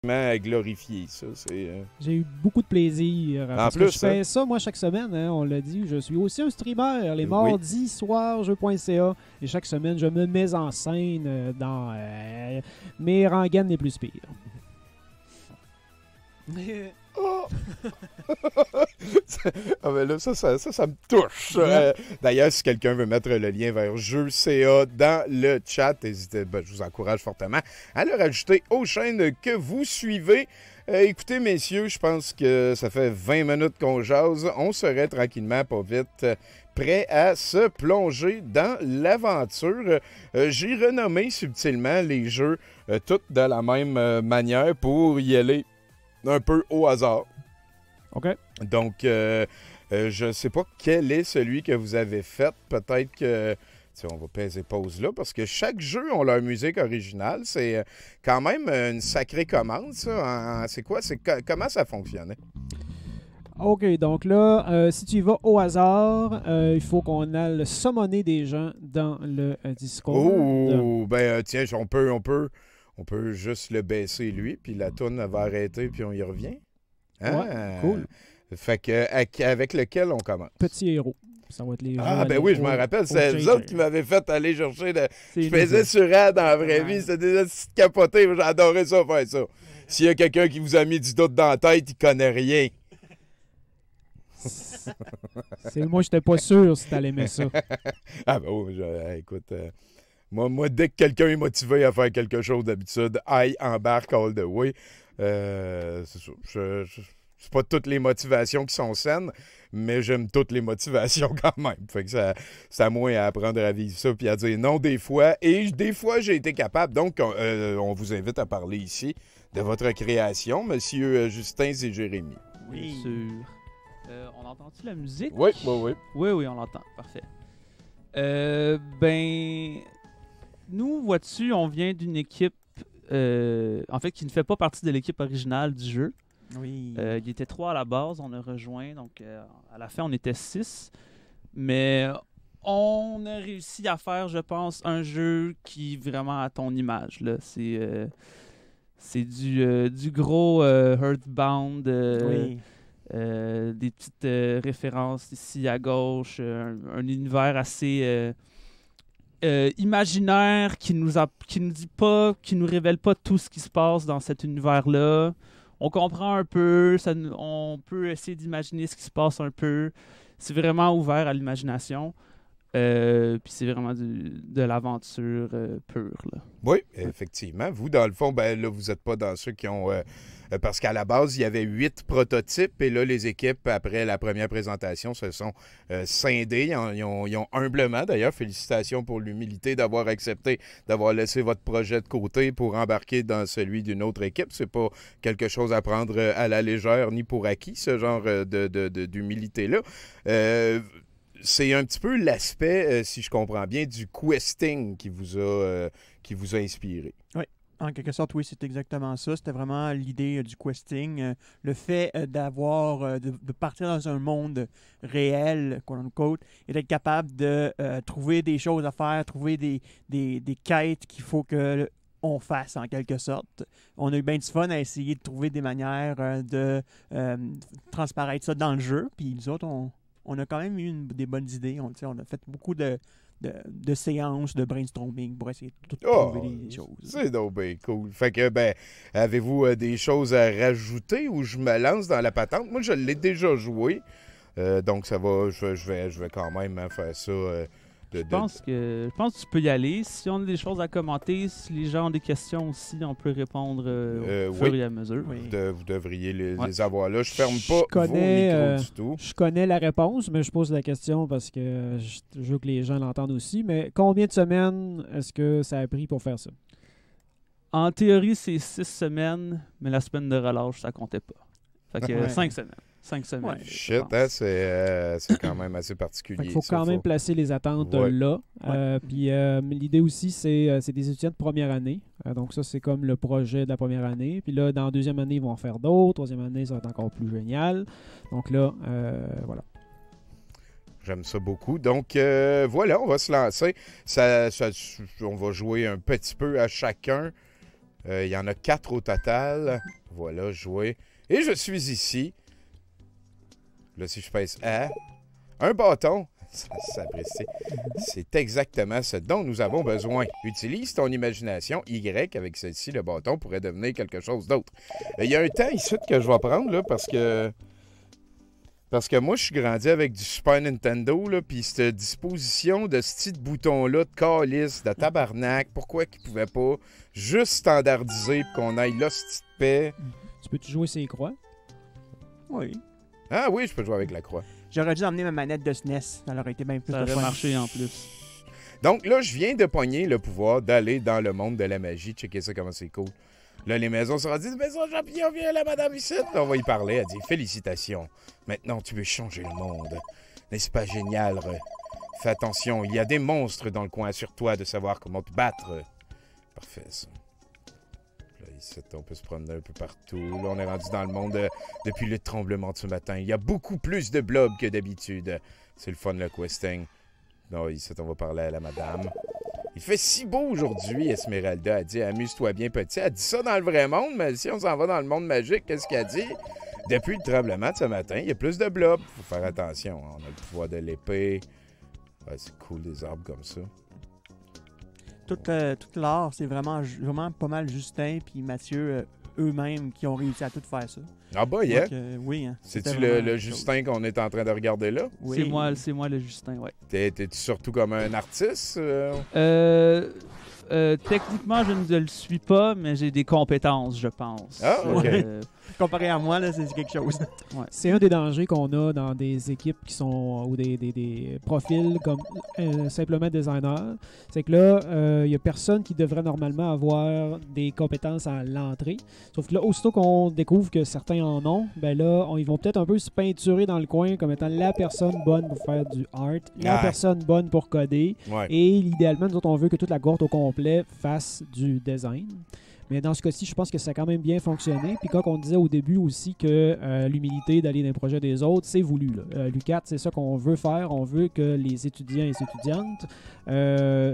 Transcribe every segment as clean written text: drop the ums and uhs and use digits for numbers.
complètement glorifié, ça. J'ai eu beaucoup de plaisir. Parce que plus, je fais ça, moi, chaque semaine. Hein, on l'a dit, je suis aussi un streamer. Les mardis soirs, jeux.ca. Et chaque semaine, je me mets en scène dans mes rengaines les plus pires. Oh! Ah ben là, ça me touche. D'ailleurs, si quelqu'un veut mettre le lien vers Jeux.ca dans le chat, hésitez, je vous encourage fortement à le rajouter aux chaînes que vous suivez. Écoutez, messieurs, je pense que ça fait 20 minutes qu'on jase. On serait tranquillement, pas vite, prêt à se plonger dans l'aventure. J'ai renommé subtilement les jeux toutes de la même manière pour y aller un peu au hasard. OK. Donc, je ne sais pas quel est celui que vous avez fait. Peut-être que... On va peser pause là, parce que chaque jeu a leur musique originale. C'est quand même une sacrée commande, ça. C'est quoi? Comment ça fonctionnait? OK, donc là, si tu y vas au hasard, il faut qu'on aille summoner des gens dans le Discord. Oh! Ben, tiens, on peut juste le baisser, lui, puis la toune va arrêter, puis on y revient. Ouais, cool. Fait que, avec lequel on commence? Petit héros. Ça va être les Ah, ben oui, je me rappelle. C'est vous autres qui m'avaient fait aller chercher. Je faisais sur Ad dans la vraie vie. C'était des petites capotées. J'adorais ça, faire ça. S'il y a quelqu'un qui vous a mis du doute dans la tête, il connaît rien. Moi, j'étais pas sûr si t'allais aimer ça. Ah, ben oui, écoute. Moi, dès que quelqu'un est motivé à faire quelque chose d'habitude, embarque all the way. C'est ça. C'est pas toutes les motivations qui sont saines, mais j'aime toutes les motivations quand même. Fait que c'est à moi à apprendre à vivre ça puis à dire non des fois. Et des fois, j'ai été capable. Donc, on vous invite à parler ici de votre création, Monsieur Justin et Jérémy. Oui. Bien sûr. On entend-tu la musique? Oui. Oui, on l'entend. Parfait. Nous, vois-tu, on vient d'une équipe, en fait, qui ne fait pas partie de l'équipe originale du jeu. Oui. Il était 3 à la base, on a rejoint, donc à la fin on était 6, mais on a réussi à faire, je pense, un jeu qui est vraiment à ton image. Là. C'est du gros Earthbound, des petites références ici à gauche, un univers assez imaginaire qui nous dit pas, qui nous révèle pas tout ce qui se passe dans cet univers-là. On comprend un peu, on peut essayer d'imaginer ce qui se passe un peu. C'est vraiment ouvert à l'imagination. Puis c'est vraiment de l'aventure pure. Là. Oui, effectivement. Vous, dans le fond, ben là, vous n'êtes pas dans ceux qui ont... parce qu'à la base, il y avait 8 prototypes et là, les équipes, après la première présentation, se sont scindées. Ils ont humblement, d'ailleurs, félicitations pour l'humilité d'avoir accepté, d'avoir laissé votre projet de côté pour embarquer dans celui d'une autre équipe. C'est pas quelque chose à prendre à la légère ni pour acquis, ce genre d'humilité-là. C'est un petit peu l'aspect, si je comprends bien, du questing qui vous a inspiré. Oui, en quelque sorte, oui, c'est exactement ça. C'était vraiment l'idée du questing, le fait de partir dans un monde réel, quote unquote, et d'être capable de trouver des choses à faire, trouver des quêtes qu'il faut que on fasse en quelque sorte. On a eu bien du fun à essayer de trouver des manières de transparaître ça dans le jeu, puis nous autres, on a quand même eu des bonnes idées. On a fait beaucoup de séances de brainstorming pour essayer de trouver des choses. C'est donc bien cool. Fait que, avez-vous des choses à rajouter ou je me lance dans la patente? Moi, je l'ai déjà joué. Donc, ça va, je vais quand même faire ça. Je pense que tu peux y aller. Si on a des choses à commenter, si les gens ont des questions aussi, on peut répondre au fur et à mesure. Oui. Vous devriez les avoir là. Je ferme pas vos micros du tout. Je connais la réponse, mais je pose la question parce que je veux que les gens l'entendent aussi. Mais combien de semaines est-ce que ça a pris pour faire ça? En théorie, c'est 6 semaines, mais la semaine de relâche, ça comptait pas. Fait que 5 semaines. 5 semaines. Ouais. Shit, hein, c'est quand même assez particulier. Il faut quand même placer les attentes là. Puis l'idée aussi, c'est des étudiants de première année. Donc ça, c'est comme le projet de la première année. Puis là, dans la deuxième année, ils vont en faire d'autres. Troisième année, ça va être encore plus génial. Donc là, voilà. J'aime ça beaucoup. Donc, voilà, on va se lancer. On va jouer un petit peu à chacun. Il y en a 4 au total. Voilà, jouer. Et je suis ici. Là, si je pèse A, un bâton. Ça apprécie. C'est exactement ce dont nous avons besoin. Utilise ton imagination. Y, avec celle-ci, le bâton pourrait devenir quelque chose d'autre. Il y a un temps ici que je vais prendre, là, parce que moi, je suis grandi avec du Super Nintendo, là, puis cette disposition de ce petit bouton-là de calice, de tabarnak, pourquoi qu'ils pouvaient pas juste standardiser pour qu'on aille là, cette petite paix? Tu peux-tu jouer ses croix? Oui. Ah oui, je peux jouer avec la croix. J'aurais dû emmener ma manette de SNES. Ça aurait été bien plus Ça de aurait fun. marché en plus. Donc là, je viens de pogner le pouvoir d'aller dans le monde de la magie. Checker ça, comment c'est cool. Là, les maisons se disent, maison champignon, viens là, madame ici. On va y parler. Elle dit, félicitations. Maintenant, tu veux changer le monde. N'est-ce pas génial? Fais attention, il y a des monstres dans le coin. Assure-toi de savoir comment te battre. Parfait, ça. Là, ici, on peut se promener un peu partout. Là, on est rendu dans le monde depuis le tremblement de ce matin. Il y a beaucoup plus de blobs que d'habitude. C'est le fun, le questing. Non, ici, on va parler à la madame. Il fait si beau aujourd'hui, Esmeralda a dit. Amuse-toi bien, petit. Elle dit ça dans le vrai monde, mais si on s'en va dans le monde magique, qu'est-ce qu'elle dit? Depuis le tremblement de ce matin, il y a plus de blobs. Faut faire attention. On a le pouvoir de l'épée. Ouais, c'est cool, des arbres comme ça. Tout l'art, c'est vraiment pas mal Justin puis Mathieu eux-mêmes qui ont réussi à tout faire ça. Ah bah, yeah. Donc, oui. Hein, C'est-tu c'était vraiment le quelque chose. Justin qu'on est en train de regarder là? Oui. C'est moi le Justin, ouais. T'es-tu surtout comme un artiste? Techniquement, je ne le suis pas, mais j'ai des compétences, je pense. Ah, ok. Comparé à moi, là, c'est quelque chose. C'est un des dangers qu'on a dans des équipes qui sont ou des profils comme simplement designer. C'est que là, il n'y a personne qui devrait normalement avoir des compétences à l'entrée. Sauf que là, aussitôt qu'on découvre que certains en ont, ben là, ils vont peut-être un peu se peinturer dans le coin comme étant la personne bonne pour faire du art, la Ah. personne bonne pour coder. Ouais. Et idéalement, nous autres, on veut que toute la cohorte au complet fasse du design. Mais dans ce cas-ci, je pense que ça a quand même bien fonctionné. Puis quand on disait au début aussi que l'humilité d'aller dans les projets des autres, c'est voulu. L'UQAT, c'est ça qu'on veut faire. On veut que les étudiants et les étudiantes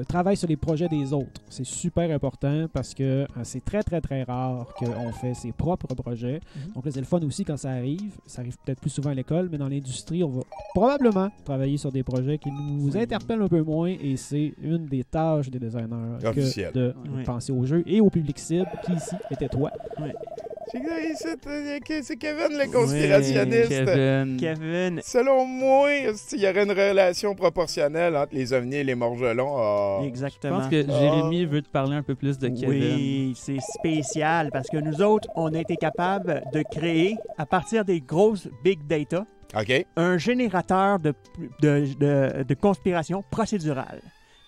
travaillent sur les projets des autres. C'est super important parce que c'est très, très, très rare qu'on fait ses propres projets. Donc là, c'est le fun aussi quand ça arrive. Ça arrive peut-être plus souvent à l'école, mais dans l'industrie, on va probablement travailler sur des projets qui nous interpellent un peu moins. Et c'est une des tâches des designers Officiel. que de Oui. penser au jeu et au public cible qui ici était toi. C'est Kevin le conspirationniste. Kevin, Selon moi, il y aurait une relation proportionnelle entre les ovnis et les morgelons. Ah. Je exactement. pense que Jérémy veut te parler un peu plus de Kevin. Oui, c'est spécial parce que nous autres, on a été capable de créer, à partir des grosses big data, OK. un générateur de conspiration procédurale.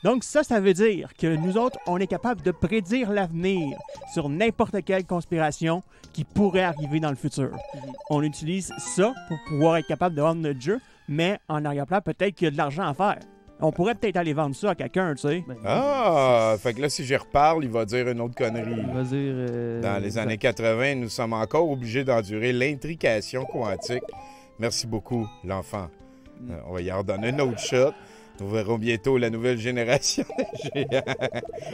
Donc ça veut dire que nous autres, on est capable de prédire l'avenir sur n'importe quelle conspiration qui pourrait arriver dans le futur. On utilise ça pour pouvoir être capable de vendre notre jeu, mais en arrière-plan, peut-être qu'il y a de l'argent à faire. On pourrait peut-être aller vendre ça à quelqu'un, tu sais. Ben, Ah, fait que là, si j'y reparle, il va dire une autre connerie. Il va dire... Dans les années 80, nous sommes encore obligés d'endurer l'intrication quantique. Merci beaucoup, l'enfant. On va y en donner un autre shot. Nous verrons bientôt la nouvelle génération des géants.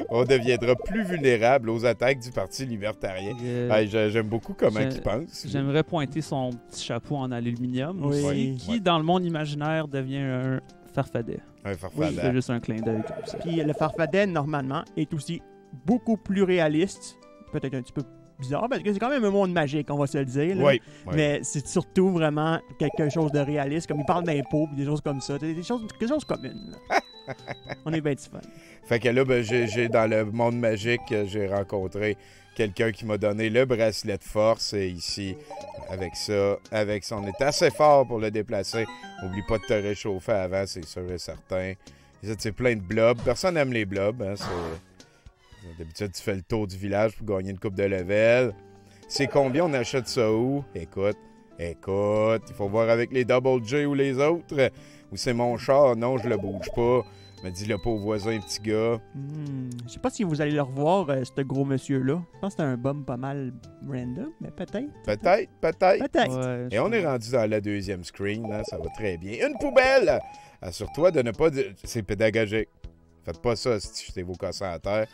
On deviendra plus vulnérable aux attaques du Parti libertarien. Hey, j'aime beaucoup comment il pense. J'aimerais pointer son petit chapeau en aluminium Oui. aussi, qui, dans le monde imaginaire, devient un farfadet. Un C'est farfadet. juste un clin d'œil comme ça. Puis le farfadet, normalement, est aussi beaucoup plus réaliste. Peut-être un petit peu bizarre, parce que c'est quand même un monde magique, on va se le dire. là. Oui. Mais c'est surtout vraiment quelque chose de réaliste, comme il parle d'impôts et des choses comme ça. Des choses, quelque chose communes. là. On est bien du fun. Fait que là, ben, j'ai dans le monde magique, j'ai rencontré quelqu'un qui m'a donné le bracelet de force. Et ici, avec ça, on est assez fort pour le déplacer. Oublie pas de te réchauffer avant, c'est sûr et certain. Ici, c'est plein de blobs. Personne n'aime les blobs. Hein, d'habitude, tu fais le tour du village pour gagner une coupe de level. C'est combien on achète ça où? Écoute, il faut voir avec les Double J ou les autres. Ou c'est mon char? Non, je le bouge pas. Mais dis-le pas au voisin, petit gars. Je sais pas si vous allez le revoir, ce gros monsieur-là. Je pense que c'est un bum pas mal random, mais peut-être. Peut-être. Peut-être. Ouais, Et on est rendu dans la deuxième screen, là, ça va très bien. Une poubelle! Assure-toi de ne pas... C'est pédagogique. Faites pas ça si jetez vos cassins à terre.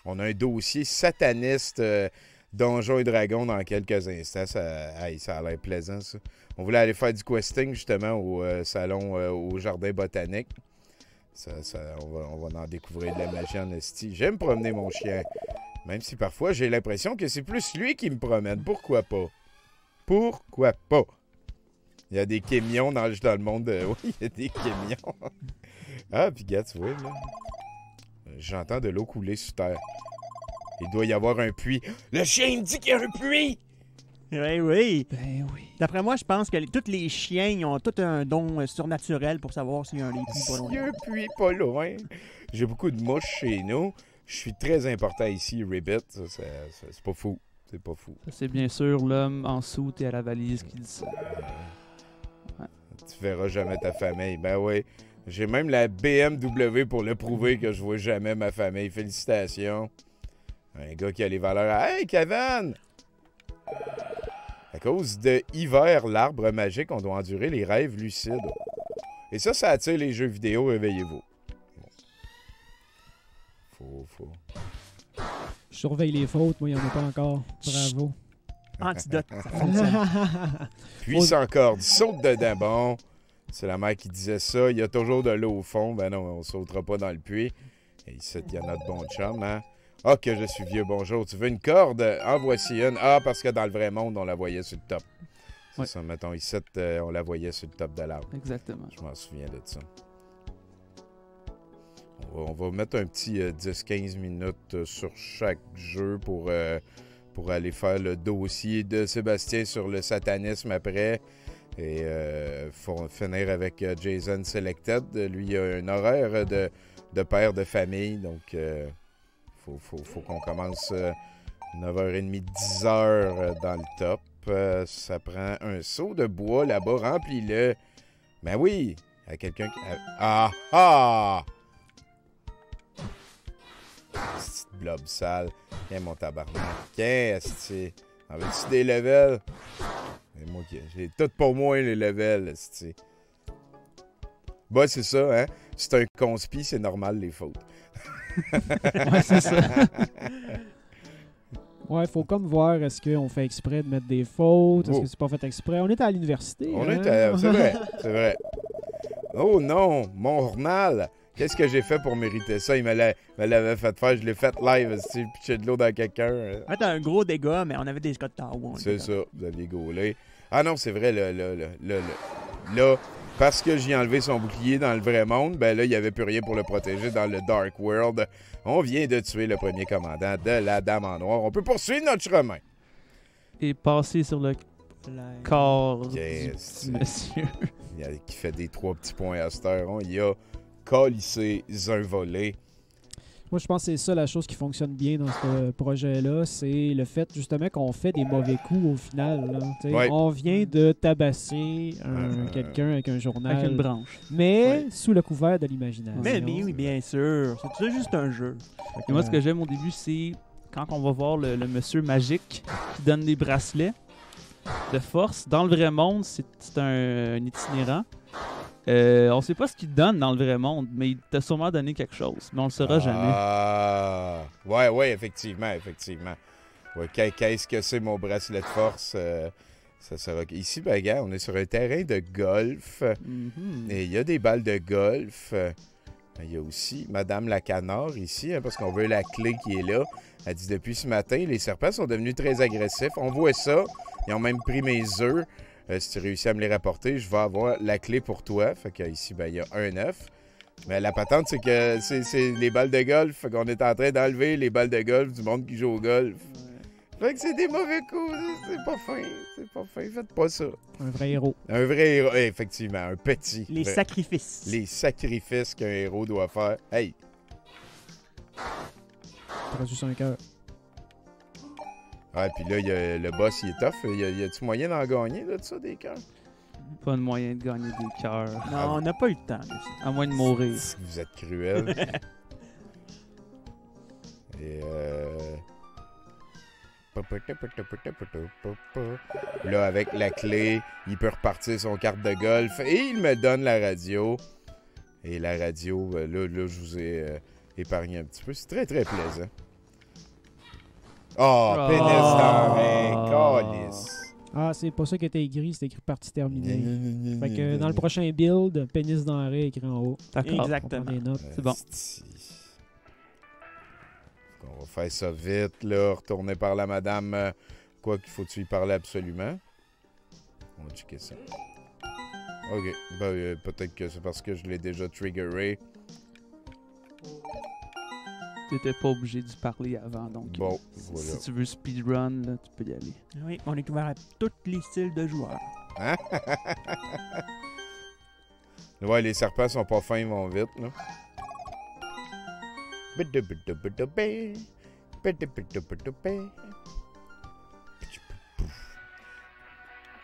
On a un dossier sataniste Donjons et Dragons dans quelques instants. Ça a l'air plaisant, ça. On voulait aller faire du questing, justement, au salon, au Jardin botanique. On va en découvrir de la magie en esti. J'aime promener mon chien. Même si parfois, j'ai l'impression que c'est plus lui qui me promène. Pourquoi pas? Pourquoi pas? Il y a des kémions dans le monde. Oui, il y a des kémions. Ah, puis gars, tu vois, là. J'entends de l'eau couler sous terre. Il doit y avoir un puits. Le chien me dit qu'il y a un puits! Oui, oui. Ben oui. D'après moi, je pense que tous les chiens ils ont tout un don surnaturel pour savoir s'il y a un puits pas loin. S'il y a un puits pas loin. J'ai beaucoup de mouches chez nous. Je suis très important ici, Ribbit. C'est pas fou. C'est pas fou. C'est bien sûr l'homme en soute et à la valise qui dit ça. Tu verras jamais ta famille. Ben oui. J'ai même la BMW pour le prouver que je vois jamais ma famille. Félicitations. Un gars qui a les valeurs. Hey, Kevin! À cause de hiver, l'arbre magique, on doit endurer les rêves lucides. Et ça attire les jeux vidéo. Réveillez-vous. Faut. Je surveille les fautes, moi, il n'y en a pas encore. Bravo. Antidote, ça fonctionne. Puissant corde, saute dedans. Bon, c'est la mère qui disait ça. Il y a toujours de l'eau au fond. Ben non, on sautera pas dans le puits. Et ici, il y a notre bon chum, hein? Ah, que je suis vieux, bonjour. Tu veux une corde? En voici une. Ah, parce que dans le vrai monde, on la voyait sur le top. C'est ça, mettons, ici, on la voyait sur le top de l'arbre. Exactement. Je m'en souviens de ça. On va mettre un petit 10-15 minutes sur chaque jeu pour aller faire le dossier de Sébastien sur le satanisme après. Et faut finir avec Jason Selected. Lui, il a un horaire de père de famille. Donc, faut qu'on commence 9h30, 10h dans le top. Ça prend un seau de bois là-bas. Remplis-le. Ben oui, à quelqu'un qui... Ah! Petite blob sale. Tiens, mon tabarnak. Qu'est-ce que en veux-tu des levels? Et moi, j'ai tout pour moi, les levels. C'ti. Bah, c'est ça, hein? C'est un conspi, c'est normal, les fautes. Ouais, c'est ça. Ouais, faut comme voir, est-ce qu'on fait exprès de mettre des fautes? Est-ce Oh. que c'est pas fait exprès? On est à l'université. On hein? est c'est vrai, c'est vrai. Oh non, mon journal! Qu'est-ce que j'ai fait pour mériter ça? Il me l'avait fait faire, je l'ai fait live, si pitché de l'eau dans quelqu'un. Ouais, t'as un gros dégât, mais on avait des Scott Tower. C'est ça, vous aviez gaulé. Ah non, c'est vrai, là, parce que j'ai enlevé son bouclier dans le vrai monde, ben là, il n'y avait plus rien pour le protéger dans le Dark World. On vient de tuer le premier commandant de la Dame en Noir. On peut poursuivre notre chemin. Et passer sur le corps Yes. du monsieur. Qui fait des 3 petits points à cette heure. Il a calissé un volet. Moi, je pense que c'est ça la chose qui fonctionne bien dans ce projet-là, c'est le fait justement qu'on fait des mauvais coups au final. Là. Ouais. On vient de tabasser quelqu'un avec un journal, Avec une branche. mais sous le couvert de l'imagination. Mais oui, bien sûr. C'est juste un jeu. Et moi, ce que j'aime au début, c'est quand on va voir le monsieur magique qui donne des bracelets de force. Dans le vrai monde, c'est un itinérant. On sait pas ce qu'il donne dans le vrai monde, mais il t'a sûrement donné quelque chose. Mais on le saura jamais. Ah, ouais, effectivement. Ouais, qu'est-ce que c'est mon bracelet de force? Ça sera... Ici, ben, gars, on est sur un terrain de golf. Mhm. Et il y a des balles de golf. Il y a aussi Madame la Canard ici, hein, parce qu'on veut la clé qui est là. Elle dit depuis ce matin, les serpents sont devenus très agressifs. On voit ça. Ils ont même pris mes œufs. Si tu réussis à me les rapporter, je vais avoir la clé pour toi. Fait que ici, ben, il y a un œuf. Mais la patente, c'est que c'est les balles de golf. Fait qu'on est en train d'enlever les balles de golf du monde qui joue au golf. Fait que c'est des mauvais coups. C'est pas fin. C'est pas fin. Faites pas ça. Un vrai héros. Un vrai héros. Effectivement, un petit. Les vrai. sacrifices. Les sacrifices qu'un héros doit faire. Hey! T'aurais juste un cœur. Ouais, puis là, le boss, il est tough. Y a-tu moyen d'en gagner, là, de ça, des cœurs? Pas de moyen de gagner des cœurs. Non, on n'a pas eu le temps. À moins de mourir. Vous êtes cruel. Et là, avec la clé, il peut repartir son carte de golf et il me donne la radio. Et la radio, là je vous ai épargné un petit peu. C'est très, très plaisant. Oh, Oh. pénis denrée, calice. Ah, c'est pas ça qui était écrit, c'était écrit partie terminée. Fait que dans le prochain build, pénis denrée écrit en haut. D'accord. On prend Exactement. des notes. C'est bon. Asti. On va faire ça vite, là. Retourner par la madame. Quoi qu'il faut-tu y parler absolument? On va checker ça. Ok. Ben, peut-être que c'est parce que je l'ai déjà triggeré. T'étais pas obligé d'y parler avant, donc Bon, si voilà. tu veux speedrun, là, tu peux y aller. Oui, on est ouvert à tous les styles de joueurs. Hein? Ouais, les serpents sont pas fins, ils vont vite, là.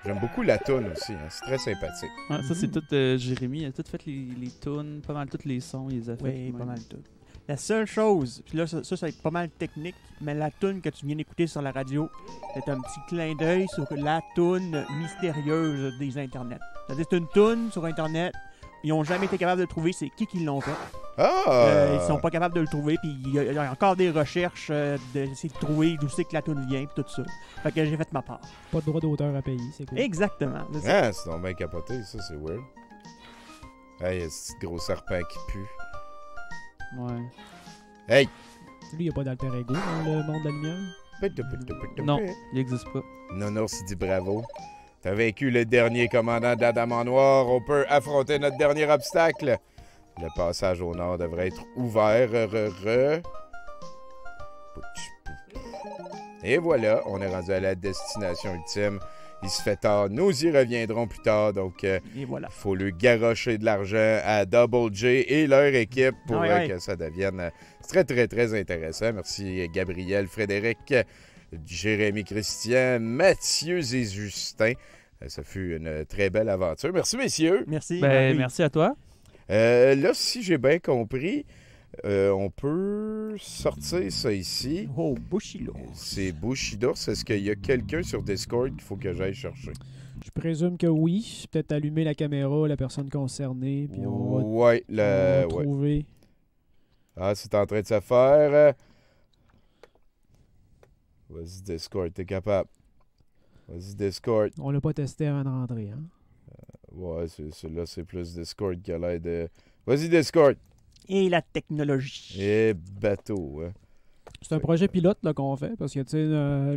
J'aime beaucoup la toune aussi, hein. C'est très sympathique. Ouais, ça, c'est tout Jérémy. Il a tout fait les tunes, pas mal tous les sons, il les a fait. Oui, lui-même. pas mal tout. La seule chose, puis là, ça va être pas mal technique, mais la toune que tu viens d'écouter sur la radio, c'est un petit clin d'œil sur la toune mystérieuse des internets. C'est-à-dire, c'est une toune sur Internet. Ils n'ont jamais été capables de trouver c'est qui l'ont fait. Ah! Ils sont pas capables de le trouver, puis il y a encore des recherches d'essayer de trouver d'où c'est que la toune vient, puis tout ça. Fait que j'ai fait ma part. Pas de droit d'auteur à payer, c'est cool. Exactement. c'est ça. Ah, c'est donc bien capoté, ça, c'est weird. Hey, ce petit gros serpent qui pue. Ouais. Hey! Lui, il n'y a pas d'alter ego dans le monde de la lumière. Non, il existe pas. Nounours, il dit bravo. T'as vaincu le dernier commandant d'Adam en noir. On peut affronter notre dernier obstacle. Le passage au nord devrait être ouvert. Et voilà, on est rendu à la destination ultime. Il se fait tard, nous y reviendrons plus tard. Donc, Et voilà. faut lui garrocher de l'argent à Double J et leur équipe pour Ouais. que ça devienne très, très, très intéressant. Merci Gabriel, Frédéric, Jérémy Christian, Mathieu et Justin. Ça fut une très belle aventure. Merci, messieurs. Merci. Ben, Oui. merci à toi. Là, si j'ai bien compris, on peut sortir ça ici. Oh, Bushido. C'est Bushido. Est-ce qu'il y a quelqu'un sur Discord qu'il faut que j'aille chercher? Je présume que oui. Peut-être allumer la caméra, la personne concernée, puis on va, Ouais, on va ouais. trouver. Ah, c'est en train de se faire. Vas-y, Discord, t'es capable. Vas-y, Discord. On l'a pas testé avant de rentrer. Hein? Ouais, celui-là, c'est plus Discord qui a l'air de... Vas-y, Discord. Et la technologie. Et bateau, hein. C'est un projet pilote là, qu'on fait parce que tu sais, là,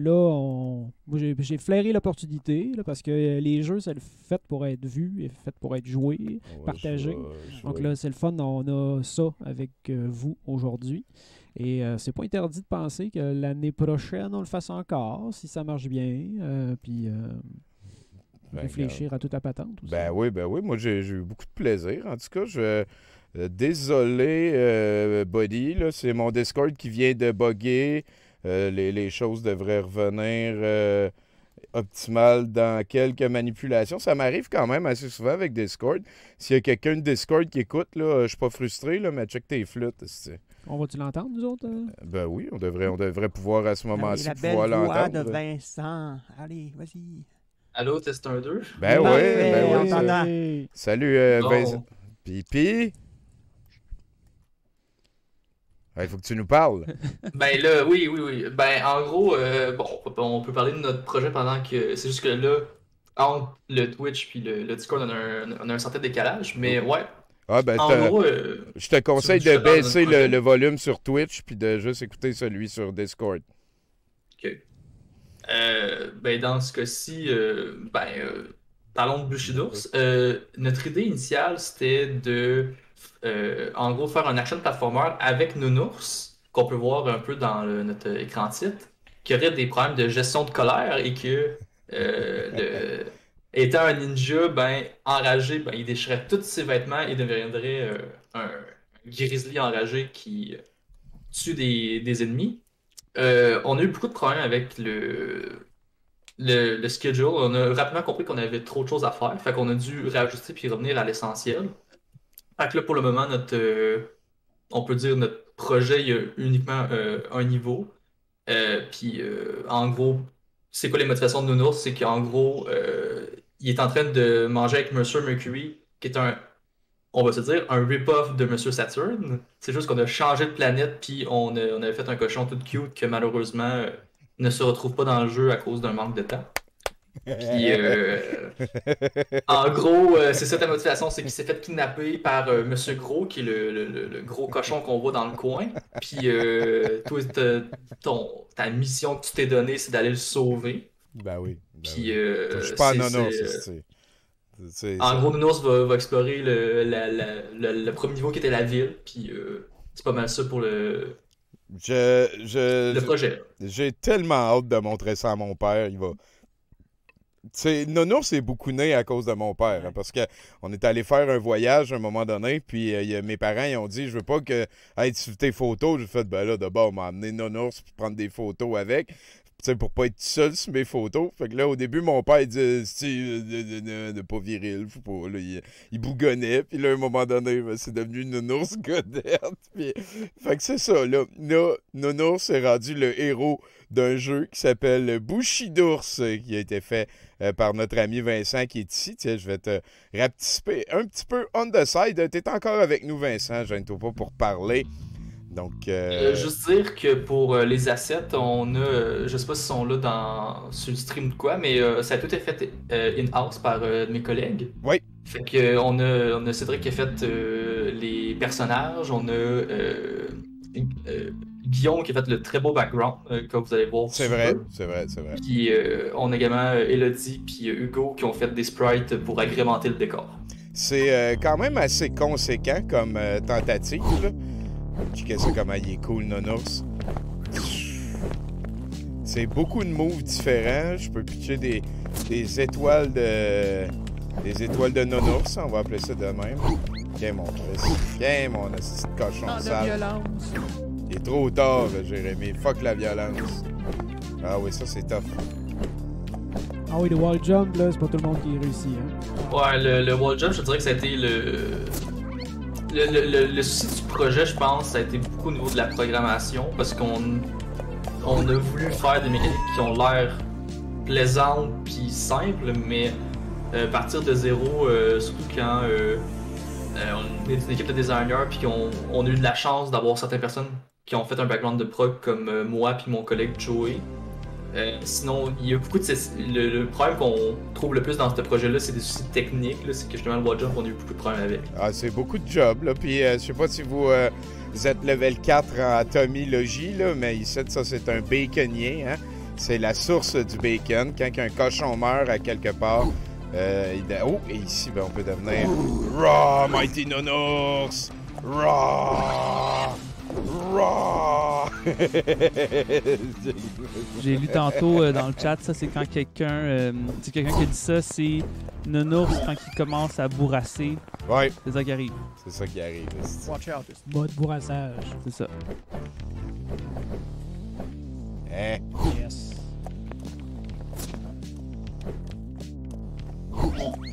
moi, j'ai flairé l'opportunité là, parce que les jeux, c'est le fait pour être vu et fait pour être joué. Ouais, Partagé. je Donc vais- là, c'est le fun. On a ça avec vous aujourd'hui. Et c'est pas interdit de penser que l'année prochaine, on le fasse encore, si ça marche bien. Puis Ben, réfléchir à toute la patente. aussi. Ben oui. Moi, j'ai eu beaucoup de plaisir. En tout cas, désolé, Buddy, là, c'est mon Discord qui vient de bugger. Les choses devraient revenir optimales dans quelques manipulations. Ça m'arrive quand même assez souvent avec Discord. S'il y a quelqu'un de Discord qui écoute, là, je suis pas frustré, là, mais check tes flûtes. On va-tu l'entendre, nous autres? Ben oui, on devrait pouvoir à ce Allez, moment-ci la pouvoir belle voix de l'entendre. Vincent. Allez, vas-y. Allô, test 1, 2. Ben oui, Parfait, ben on oui. t'entend. Hey! Salut, Bon. Vincent. Pipi. Il faut que tu nous parles. Ben là, oui. Ben en gros, bon, on peut parler de notre projet pendant que. C'est juste que là, entre le Twitch puis le Discord, on a un certain décalage. Mais ouais, Ah, ben, en gros, je te conseille tu veux de que je te parle de baisser notre projet? le volume sur Twitch puis de juste écouter celui sur Discord. ok. Ben dans ce cas-ci, parlons de Bushido. Notre idée initiale, c'était de, en gros, faire un action platformer avec Nounours, qu'on peut voir un peu dans notre écran titre, qui aurait des problèmes de gestion de colère et que, étant un ninja, ben, enragé, ben, il déchirait tous ses vêtements et deviendrait un grizzly enragé qui tue des ennemis. On a eu beaucoup de problèmes avec le schedule. On a rapidement compris qu'on avait trop de choses à faire. Fait qu'on a dû réajuster puis revenir à l'essentiel. Fait que là, pour le moment, on peut dire notre projet, il y a uniquement un niveau. En gros, c'est quoi les motivations de Nounours? C'est qu'en gros, il est en train de manger avec Monsieur Mercury, qui est on va se dire, un rip-off de Monsieur Saturn. C'est juste qu'on a changé de planète, puis on avait fait un cochon tout cute que malheureusement, ne se retrouve pas dans le jeu à cause d'un manque de temps. Puis, en gros, c'est ça ta motivation, c'est qu'il s'est fait kidnapper par Monsieur Gros, qui est le gros cochon qu'on voit dans le coin. Puis, toi, ta mission que tu t'es donnée, c'est d'aller le sauver. Ben oui. Puis, Je suis pas un nonos, en gros, Nounours va explorer le premier niveau qui était la ville. Puis, c'est pas mal ça pour le projet. J'ai tellement hâte de montrer ça à mon père. Il va. Nounours est beaucoup né à cause de mon père, hein, parce qu'on est allé faire un voyage à un moment donné, puis mes parents ils ont dit je veux pas que tu tes photos. J'ai fait ben là d'abord on m'a amené Nounours pour prendre des photos avec. Pour pas être seul sur mes photos. Fait que là, au début, mon père, il disait de pas viril, faut pas. Là, il bougonnait. Puis là, à un moment donné, ben, c'est devenu Nounours Godette. Puis, fait que c'est ça, là. Nounours est rendu le héros d'un jeu qui s'appelle Bushidours, qui a été fait par notre ami Vincent qui est ici. Tiens, je vais te rapetisper un petit peu on the side. T'es encore avec nous, Vincent. Je ne t'ai pas pour parler. Donc, juste dire que pour les assets, on a, je sais pas s'ils sont là sur le stream de quoi, mais ça a tout été fait in-house par mes collègues. Oui. Fait que on a Cédric qui a fait les personnages, on a Guillaume qui a fait le très beau background que vous allez voir. C'est vrai. Puis on a également Elodie puis Hugo qui ont fait des sprites pour agrémenter le décor. C'est quand même assez conséquent comme tentative, là. Checkez ça comment il est cool, Nounours. C'est beaucoup de moves différents. Je peux pitcher des étoiles de Nounours. On va appeler ça de même. Viens mon Chris. Viens mon petit cochon sale. Il est trop tard, là, Jérémy. Fuck la violence. Ah oui, ça c'est tough. Ah oui, le wall jump, là, c'est pas tout le monde qui réussit, hein. Ouais, le wall jump, je te dirais que ça a été le souci du projet, je pense, ça a été beaucoup au niveau de la programmation, parce qu'on a voulu faire des mécaniques qui ont l'air plaisantes puis simples, mais partir de zéro, surtout quand on est une équipe de designers puis qu'on a eu de la chance d'avoir certaines personnes qui ont fait un background de prog comme moi puis mon collègue Joey. Sinon, il y a beaucoup de le problème qu'on trouve le plus dans ce projet-là, c'est des soucis techniques. C'est que justement le wall jump, on a eu beaucoup de problèmes avec. Ah, c'est beaucoup de jobs, là. Puis, je sais pas si vous êtes level 4 en tomologie, là, mais ici, ça, c'est un baconnier, hein. C'est la source du bacon. Quand un cochon meurt à quelque part, oh, et ici, ben, on peut devenir Raw, Mighty Nounours! Raw! Raw! J'ai lu tantôt dans le chat, ça c'est quand quelqu'un qui a dit ça, c'est Nounours quand il commence à bourrasser. Ouais. C'est ça qui arrive. C'est ça qui arrive. Watch out. Mode bourrassage. C'est ça. Hein? Yes.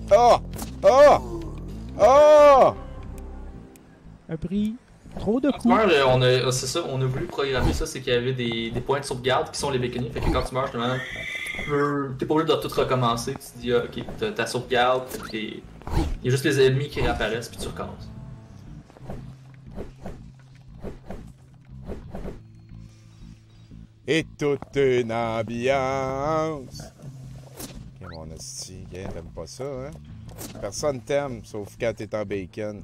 Oh! Oh! Oh! Un prix. Trop de coups. C'est ça, on a voulu programmer ça, c'est qu'il y avait des points de sauvegarde qui sont les béconniers. Fait que quand tu meurs, justement, t'es pas obligé de tout recommencer. Tu te dis, ah, ok, t'as ta sauvegarde, il y a juste les ennemis qui réapparaissent, puis tu recommences. Et toute une ambiance. Ok, mon hostie, t'aimes pas ça, hein? Personne t'aime, sauf quand t'es en bacon.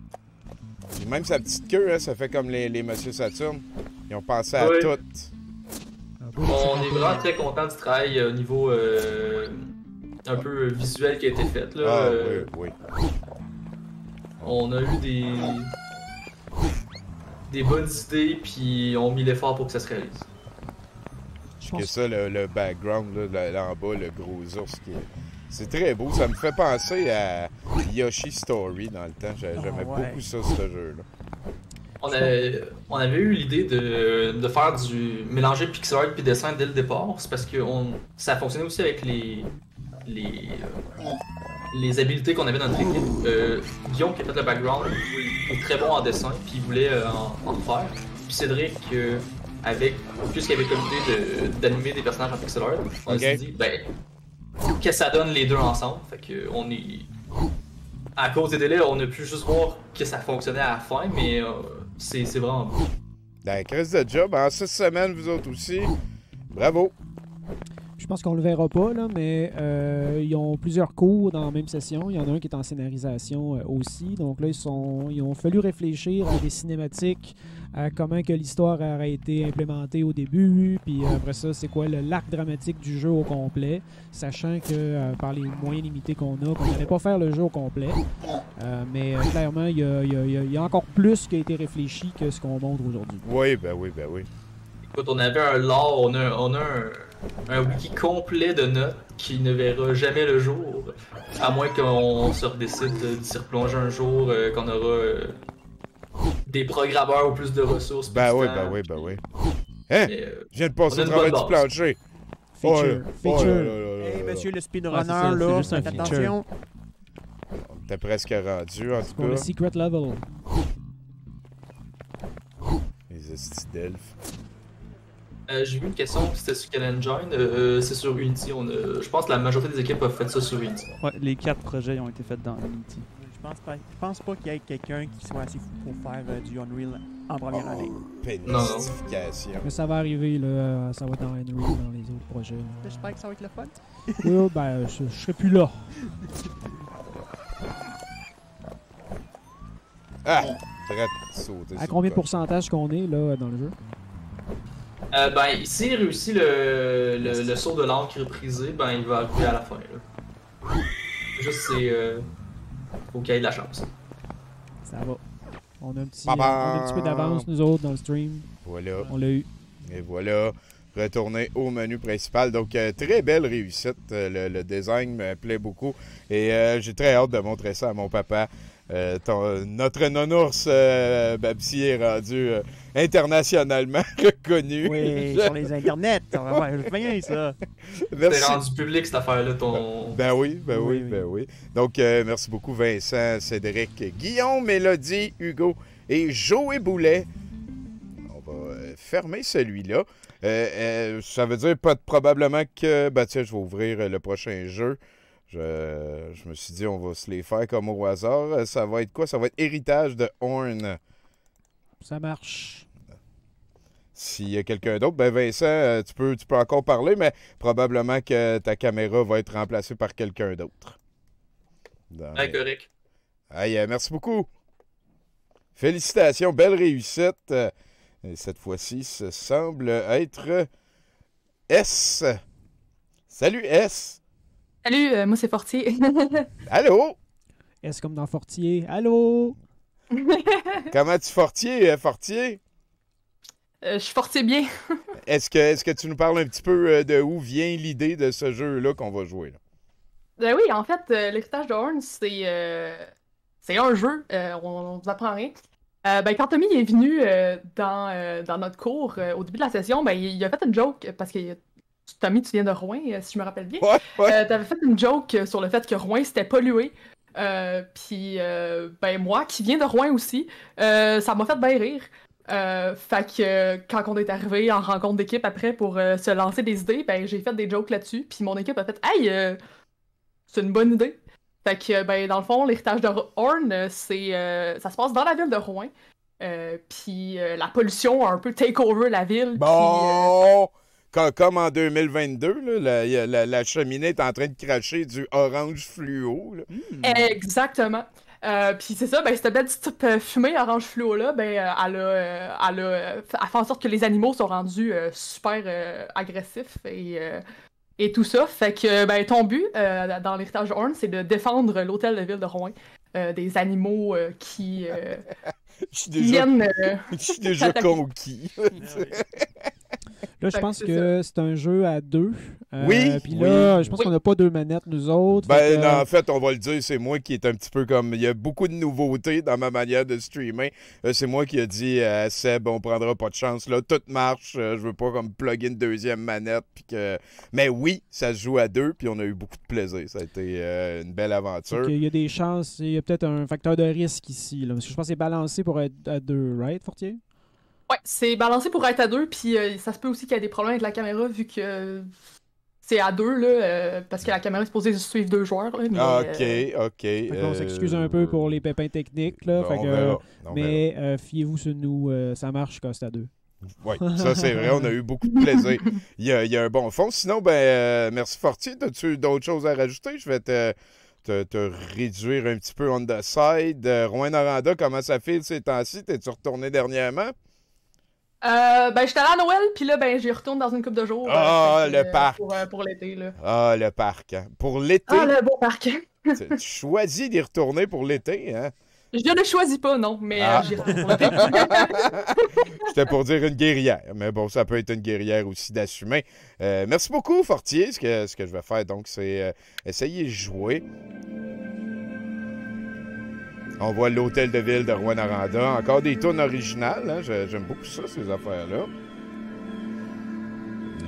Puis même sa petite queue, hein, ça fait comme les Monsieur Saturne. Ils ont pensé à tout. On est vraiment très content du travail au niveau un peu visuel qui a été fait. Là. Ah, oui. On a eu des bonnes idées, puis on a mis l'effort pour que ça se réalise. C'est ça, le background, là en bas, le gros ours qui est... C'est très beau, ça me fait penser à Yoshi Story dans le temps. J'aimais beaucoup ça, ce jeu-là. On avait eu l'idée de faire du mélanger pixel art puis dessin dès le départ. C'est parce que ça fonctionnait aussi avec les habiletés qu'on avait dans notre équipe. Guillaume, qui a fait le background, est très bon en dessin, puis il voulait en faire. Puis Cédric, puisqu'il avait comme idée d'animer des personnages en pixel art, on s'est dit, que ça donne les deux ensemble. Fait que à cause des délais, on a pu juste voir que ça fonctionnait à la fin, mais c'est vraiment beau. La crise de job en 6 semaines, vous autres aussi. Bravo. Je pense qu'on le verra pas, là, mais ils ont plusieurs cours dans la même session. Il y en a un qui est en scénarisation aussi. Donc là, ils ont fallu réfléchir à des cinématiques, à comment que l'histoire aurait été implémentée au début, puis après ça, c'est quoi l'arc dramatique du jeu au complet, sachant que par les moyens limités qu'on n'allait pas faire le jeu au complet. Mais clairement, il y a encore plus qui a été réfléchi que ce qu'on montre aujourd'hui. Oui. Écoute, on avait un lore, on a un wiki complet de notes qui ne verra jamais le jour, à moins qu'on se redécide d'y replonger un jour, qu'on aura des programmeurs ou plus de ressources. Ben oui. Hein? Mais, Je viens de passer on au a une travail bonne du base. plancher. Feature. Hey, monsieur le Ouais, speedrunner, c'est là, juste un faites feature. attention. On était presque rendu, en tout Pour le cas. secret level. Les estis d'elfes. j'ai vu une question, c'était sur quel engine? C'est sur Unity. Je pense que la majorité des équipes ont fait ça sur Unity. Ouais, les 4 projets ont été faits dans Unity. Je pense pas qu'il y ait quelqu'un qui soit assez fou pour faire du Unreal en première année. Pénistification. Mais ça va arriver, là, ça va être dans Unreal, dans les autres projets. là. J'espère que ça va être le fun. Oui, ben, je serai plus là. Ah! Très sauté. À combien de pourcentage qu'on est, là, dans le jeu? Ben, s'il réussit le saut de l'encre reprisé, ben il va arriver à la fin. Là. Juste, faut qu'il y ait de la chance. Ça va. On a un petit, Ba-bam! on a un petit peu d'avance, nous autres, dans le stream. Voilà. On l'a eu. Et voilà. Retourner au menu principal. Donc, très belle réussite. Le design me plaît beaucoup. Et j'ai très hâte de montrer ça à mon papa. Notre non-ours Babsi est rendu internationalement reconnu. Oui, sur les internets. On va voir, je bien ça. Merci. C'est rendu public cette affaire-là, ton. Ben oui. Oui. Donc, merci beaucoup Vincent, Cédric, Guillaume, Mélodie, Hugo et Joey Boulet. On va fermer celui-là. Ça veut dire probablement que, tiens, je vais ouvrir le prochain jeu. Je me suis dit, on va se les faire comme au hasard. Ça va être quoi? Ça va être Héritage de Horn. Ça marche. S'il y a quelqu'un d'autre, Vincent, tu peux encore parler, mais probablement que ta caméra va être remplacée par quelqu'un d'autre. Correct. Aïe, merci beaucoup. Félicitations, belle réussite. Et cette fois-ci, ce semble être S. Salut S. Salut, moi c'est Fortier. Allô? Est-ce comme dans Fortier? Allô? Comment tu Fortier? Je suis Fortier bien. Est-ce que tu nous parles un petit peu de où vient l'idée de ce jeu-là qu'on va jouer? Là? Oui, en fait, l'héritage de Horn, c'est un jeu, on vous apprend rien. Quand Tommy est venu dans notre cours au début de la session, il a fait une joke parce que Tommy, tu viens de Rouen, si je me rappelle bien. Ouais. T'avais fait une joke sur le fait que Rouen c'était pollué. Puis moi, qui viens de Rouen aussi, ça m'a fait bien rire. Fait que quand on est arrivé en rencontre d'équipe après pour se lancer des idées, j'ai fait des jokes là-dessus. Puis mon équipe a fait « Hey, c'est une bonne idée! » Fait que, dans le fond, l'héritage de Horn, ça se passe dans la ville de Rouen. Puis la pollution a un peu take over la ville. Bon! Comme en 2022, là, la cheminée est en train de cracher du orange fluo. Là. Exactement. Puis c'est ça, cette belle petite fumée orange fluo-là, elle fait en sorte que les animaux sont rendus super agressifs et tout ça. Fait que ton but dans l'héritage de Horn, c'est de défendre l'hôtel de ville de Rouen des animaux qui viennent. Je suis déjà conquis. Là, je pense que c'est un jeu à deux. Oui. Puis là, je pense qu'on n'a pas deux manettes, nous autres. Non, en fait, on va le dire, c'est moi qui est un petit peu comme... Il y a beaucoup de nouveautés dans ma manière de streamer. C'est moi qui ai dit à Seb, on prendra pas de chance. Là, tout marche. Je veux pas comme plugger une deuxième manette. Mais oui, ça se joue à deux, puis on a eu beaucoup de plaisir. Ça a été une belle aventure. Il y a des chances, il y a peut-être un facteur de risque ici. Là, parce que je pense que c'est balancé pour être à deux, right, Fortier? Ouais, c'est balancé pour être à deux, puis ça se peut aussi qu'il y ait des problèmes avec la caméra vu que c'est à deux, là, parce que la caméra est supposée suivre deux joueurs. Là, mais, OK. On s'excuse un peu pour les pépins techniques. Là, on verra. mais fiez-vous sur nous, ça marche quand c'est à deux. Oui, ça c'est vrai, on a eu beaucoup de plaisir. Il y a un bon fond. Sinon, merci Fortier. As-tu d'autres choses à rajouter? Je vais te réduire un petit peu on the side. Rouyn-Noranda, comment ça file ces temps-ci? T'es-tu retourné dernièrement? J'étais allé à Noël, puis là, j'y retourne dans une couple de jours. Le parc. Pour l'été, là. Ah, le parc. Hein. Pour l'été. Ah, le beau parc. Tu choisis d'y retourner pour l'été, hein? Je ne choisis pas, non, mais j'y retourne pour l'été. J'étais pour dire une guerrière, mais bon, ça peut être une guerrière aussi d'assumer. Merci beaucoup, Fortier. Ce que je vais faire, donc, c'est essayer de jouer. On voit l'hôtel de ville de Rouyn-Noranda. Encore des tunes originales. Hein? J'aime beaucoup ça, ces affaires-là.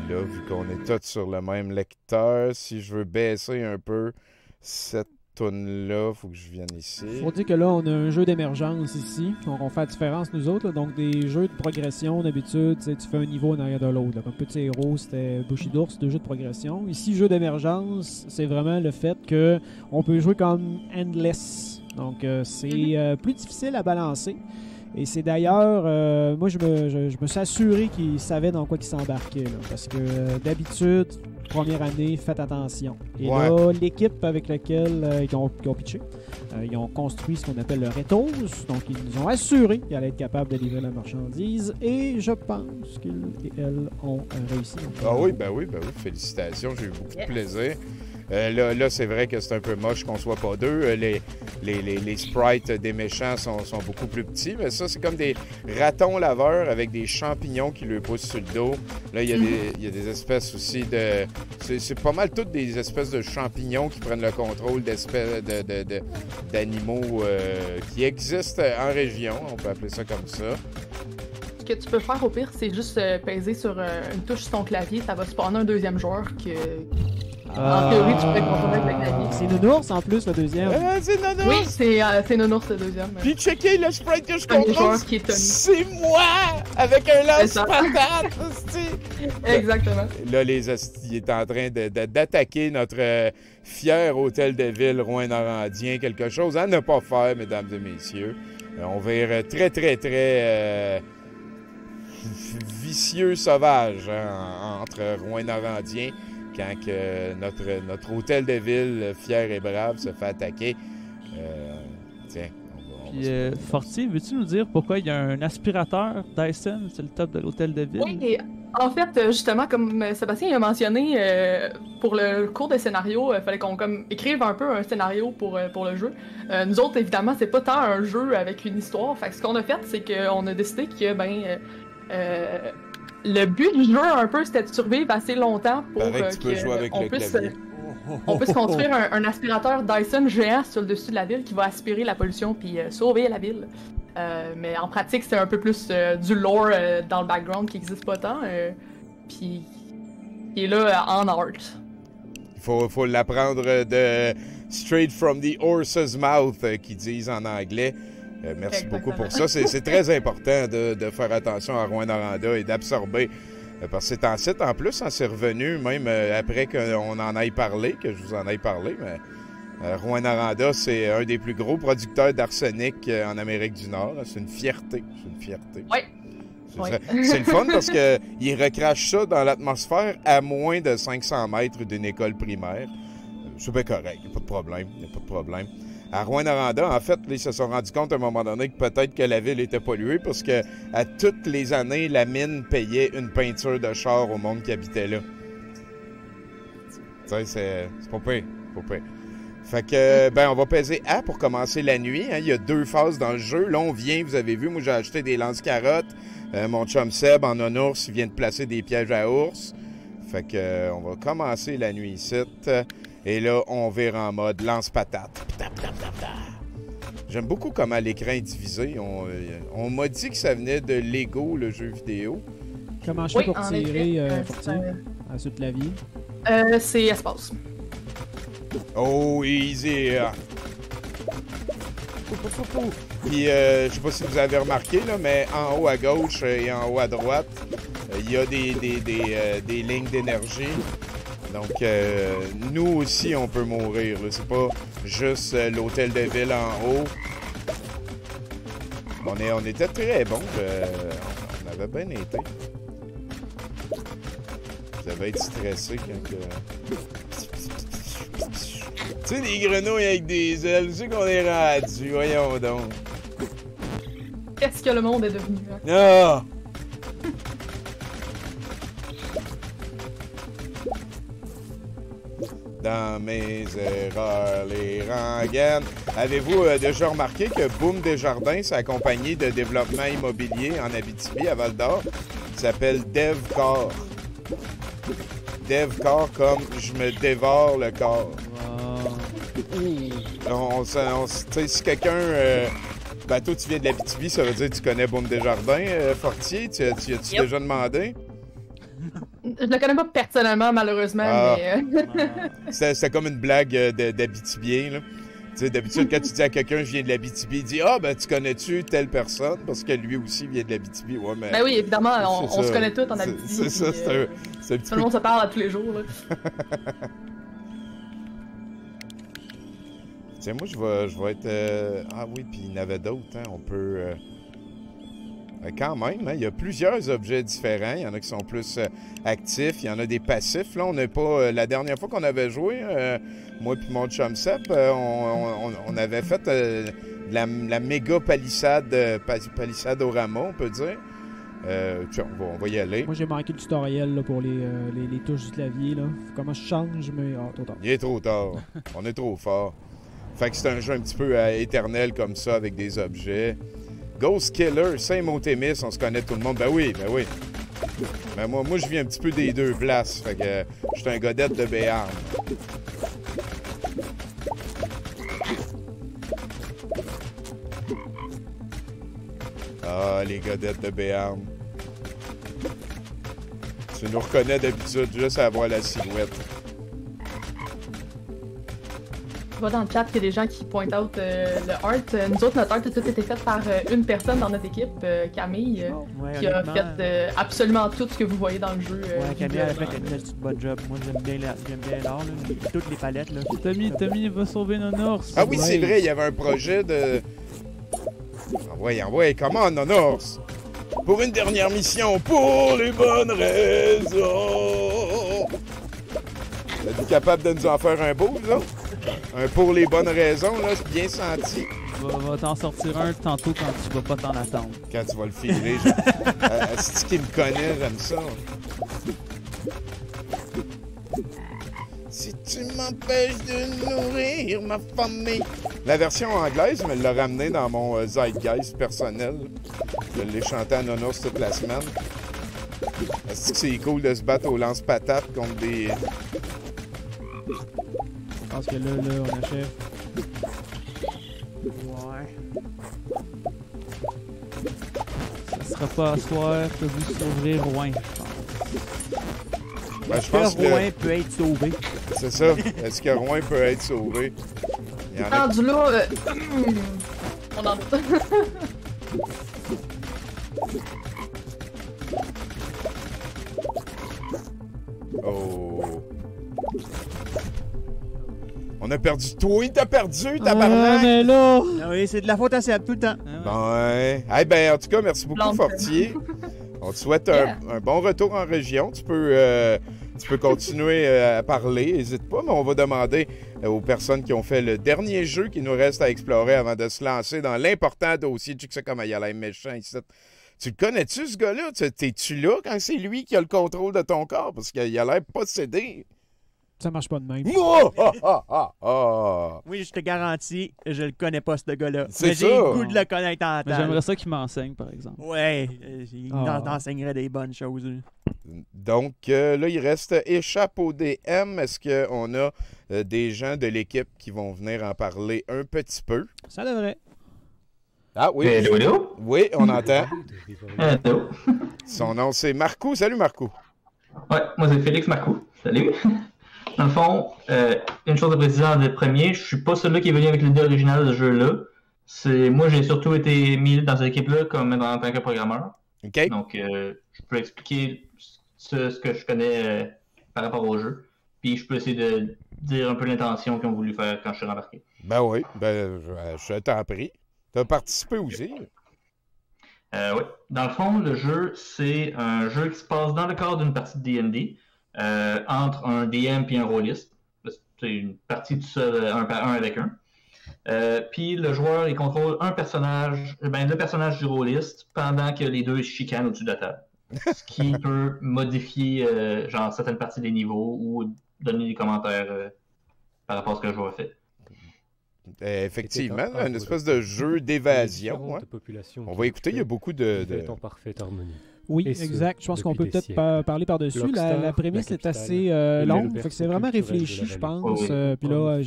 Là, vu qu'on est tous sur le même lecteur, si je veux baisser un peu cette tune-là, il faut que je vienne ici. Il faut dire que là, on a un jeu d'émergence ici. Donc, on fait la différence, nous autres. Là. Donc, des jeux de progression, d'habitude, tu fais un niveau en arrière de l'autre. Comme Petit Héros, c'était Bushidour, c'est 2 jeux de progression. Ici, jeu d'émergence, c'est vraiment le fait qu'on peut jouer comme Endless. Donc, c'est plus difficile à balancer. Et c'est d'ailleurs, moi, je me suis assuré qu'ils savaient dans quoi ils s'embarquaient. Parce que d'habitude, première année, faites attention. Et là, l'équipe avec laquelle ils ont pitché, ils ont construit ce qu'on appelle le Rétos. Donc, ils nous ont assuré qu'ils allaient être capables de livrer la marchandise. Et je pense qu'ils et elles ont réussi. Donc, oui. Félicitations, j'ai eu beaucoup de plaisir. Là, c'est vrai que c'est un peu moche qu'on soit pas deux. Les sprites des méchants sont beaucoup plus petits, mais ça, c'est comme des ratons laveurs avec des champignons qui lui poussent sur le dos. Là, il y a des espèces aussi de... C'est pas mal toutes des espèces de champignons qui prennent le contrôle d'espèces d'animaux qui existent en région. On peut appeler ça comme ça. Ce que tu peux faire au pire, c'est juste peser sur une touche sur ton clavier. Ça va spawner un deuxième joueur en théorie, tu pourrais contrôler avec le clavier. C'est Nounours en plus, le deuxième. C'est Nounours! Oui, c'est Nounours, le deuxième. Puis checker le sprite que je Un contrôle. joueur qui est Tony. C'est moi! Avec un lance-patate! Exactement. Là, il est en train d'attaquer notre fier hôtel de ville Rouyn-Norandien. Quelque chose à ne pas faire, mesdames et messieurs. On va être très, très, très vicieux sauvage entre Rouyn-Norandien quand que notre hôtel de ville, fier et brave, se fait attaquer. Tiens, Puis, Fortier, veux-tu nous dire pourquoi il y a un aspirateur Dyson sur le top de l'hôtel de ville? Oui, en fait, justement, comme Sébastien a mentionné, pour le cours de scénario, il fallait qu'on écrive un peu un scénario pour le jeu. Nous autres, évidemment, c'est pas tant un jeu avec une histoire. Fait que ce qu'on a fait, c'est qu'on a décidé que, le but du jeu, un peu, c'était de survivre assez longtemps pour qu'on puisse construire un aspirateur Dyson géant sur le dessus de la ville qui va aspirer la pollution puis sauver la ville. Mais en pratique, c'est un peu plus du lore dans le background qui n'existe pas tant. Puis qui est là en art. Il faut l'apprendre de straight from the horse's mouth, qu'ils disent en anglais. Merci Exactement. beaucoup pour ça. C'est très important de faire attention à Rouyn-Noranda et d'absorber. Parce que c'est en site, en plus, c'est revenu, même après qu'on en aille parlé, que je vous en aille parlé, mais Rouyn-Noranda, c'est un des plus gros producteurs d'arsenic en Amérique du Nord. C'est une fierté. Oui. C'est le fun parce qu'ils recrachent ça dans l'atmosphère à moins de 500 mètres d'une école primaire. C'est bien correct, il n'y a pas de problème. À Rouyn-Noranda, en fait, ils se sont rendus compte à un moment donné que peut-être que la ville était polluée parce que à toutes les années, la mine payait une peinture de char au monde qui habitait là. Tu sais, c'est pas pire. Fait que, on va peser A pour commencer la nuit. Hein. Il y a 2 phases dans le jeu. Là, on vient, vous avez vu, moi j'ai acheté des lance-carottes. Mon chum Seb, en non-ours, il vient de placer des pièges à ours. Fait que, on va commencer la nuit ici. Et là, on vire en mode lance-patate. J'aime beaucoup comment l'écran est divisé. On m'a dit que ça venait de Lego, le jeu vidéo. Comment je fais pour tirer à ce clavier? C'est espace. Oh, easy! Puis, je sais pas si vous avez remarqué, là, mais en haut à gauche et en haut à droite, il y a des lignes d'énergie. Donc, nous aussi, on peut mourir. Là. C'est pas juste l'hôtel de ville en haut. On était très bons. On avait bien été. Vous devez être stressé quand que... Tu sais, des grenouilles avec des ailes, tu sais qu'on est rendu, voyons donc. Qu'est-ce que le monde est devenu, hein? Ah! Dans mes erreurs, les rengaines. Avez-vous déjà remarqué que Boom Desjardins s'est accompagné de développement immobilier en Abitibi, à Val-d'Or? Ça s'appelle DevCore. DevCore comme je me dévore le corps. Tu sais, si quelqu'un... ben toi, tu viens de l'Abitibi, ça veut dire que tu connais Boom Desjardins, Fortier. Tu as-tu déjà demandé? Je le connais pas personnellement, malheureusement, Ah. mais... C'est comme une blague d'Abitibien, là. Tu sais, d'habitude, quand tu dis à quelqu'un « je viens de l'Abitibi », il dit « Ah, ben, tu connais-tu telle personne? » Parce que lui aussi vient de l'Abitibi. Ouais, mais... Ben oui, évidemment, on se connaît tous en C'est Abitibi. c'est ça, puis, c'est un petit tout peu... le monde se parle à tous les jours, là. Tiens, moi, je vais être... Ah oui, puis il y en avait d'autres, hein. On peut... Quand même, hein, il y a plusieurs objets différents. Il y en a qui sont plus actifs, il y en a des passifs. Là, on n'a pas... la dernière fois qu'on avait joué, moi puis mon chum Sep, on avait fait la méga palissade, palissade-orama, on peut dire. Tiens, on va y aller. Moi, j'ai manqué le tutoriel là, pour les touches du clavier. Là. Comment je change, mais... Ah, trop tard. Il est trop tard. On est trop fort. Fait que c'est un jeu un petit peu éternel comme ça, avec des objets. Ghost Killer, Saint-Montémis, on se connaît tout le monde. Ben oui, ben oui. Ben moi, je viens un petit peu des deux places. Fait que je suis un godette de Béarn. Ah, les godettes de Béarn. Tu nous reconnais d'habitude, juste à voir la silhouette. Je vois dans le chat qu'il y a des gens qui pointent out le art. Nous autres, notre art a tout été fait par une personne dans notre équipe, Camille, Ouais, qui a honnêtement, fait absolument tout ce que vous voyez dans le jeu. ouais, Camille a fait visuellement. une petite bonne job. Moi, j'aime bien l'art, là. Toutes les palettes, là. Tommy va sauver Nonours. Ah oui, c'est vrai, il y avait un projet de... Envoyez, comment, Nonours? Pour une dernière mission, pour les bonnes raisons! Êtes-vous capable de nous en faire un beau, là? Un pour les bonnes raisons, là, c'est bien senti. Va t'en sortir un tantôt quand tu vas pas t'en attendre. Quand tu vas le filer, c'est qui me connaît, j'aime ça. Si tu m'empêches de nourrir ma famille. La version anglaise, je me l'ai ramené dans mon zeitgeist personnel. Je l'ai chanté à Nonos toute la semaine. Est-ce que c'est cool de se battre au lance-patates contre des... Je pense que là, on achève. Ouais. Ça sera pas à soir que vous sauverez Rouen, je pense. Ben, je pense Rouen que peut être sauvé. c'est ça. Est-ce que Rouen peut être sauvé? Il y en a... Rendu là, on en doute. Oh. On a perdu. Toi, t'as perdu, Ah, tabarnak! mais là... Ah oui, c'est de la faute à Seb tout le temps. Ouais. Eh ben, en tout cas, merci beaucoup, Plante. Fortier. On te souhaite Yeah. un bon retour en région. Tu peux continuer à parler, n'hésite pas, mais on va demander aux personnes qui ont fait le dernier jeu qui nous reste à explorer avant de se lancer dans l'important dossier. Tu sais comment il a l'air méchant ici. Tu le connais-tu, ce gars-là? T'es-tu là quand c'est lui qui a le contrôle de ton corps? Parce qu'il a l'air possédé. Ça marche pas de même. Oh, ah, ah, ah, ah. Oui, je te garantis, je le connais pas, ce gars-là. C'est Mais j'ai ça. le goût de le connaître en Mais temps. j'aimerais ça qu'il m'enseigne, par exemple. Ouais, il Ah. t'enseignerait des bonnes choses. Donc, là, il reste échappe au DM. Est-ce qu'on a des gens de l'équipe qui vont venir en parler un petit peu? Ça devrait. Ah oui. Hello, hello. Oui, on entend. Hello. Son nom, c'est Marco. Salut, Marco. Ouais, moi c'est Félix Marcoux. Salut. Dans le fond, une chose à préciser en premier, je suis pas celui qui est venu avec l'idée originale de ce jeu-là. Moi, j'ai surtout été mis dans cette équipe-là en tant que programmeur. OK? Donc, je peux expliquer ce que je connais par rapport au jeu. Puis, je peux essayer de dire un peu l'intention qu'ils ont voulu faire quand je suis rembarqué. Ben oui, ben je t'en prie. Tu as participé aussi. Oui. Dans le fond, le jeu, c'est un jeu qui se passe dans le cadre d'une partie de D&D entre un DM et un rôliste. C'est une partie tout seul, un par un avec un. Puis le joueur, il contrôle un personnage, le personnage du rôliste, pendant que les deux se chicanent au-dessus de la table. Ce qui peut modifier genre certaines parties des niveaux ou donner des commentaires par rapport à ce que le joueur fait. Effectivement, une espèce de jeu d'évasion. Hein. On va écouter, il y a beaucoup de... en parfaite harmonie. Oui, exact. Je pense qu'on peut peut-être parler par-dessus. La prémisse est assez longue, fait que c'est vraiment réfléchi, je pense. Puis là,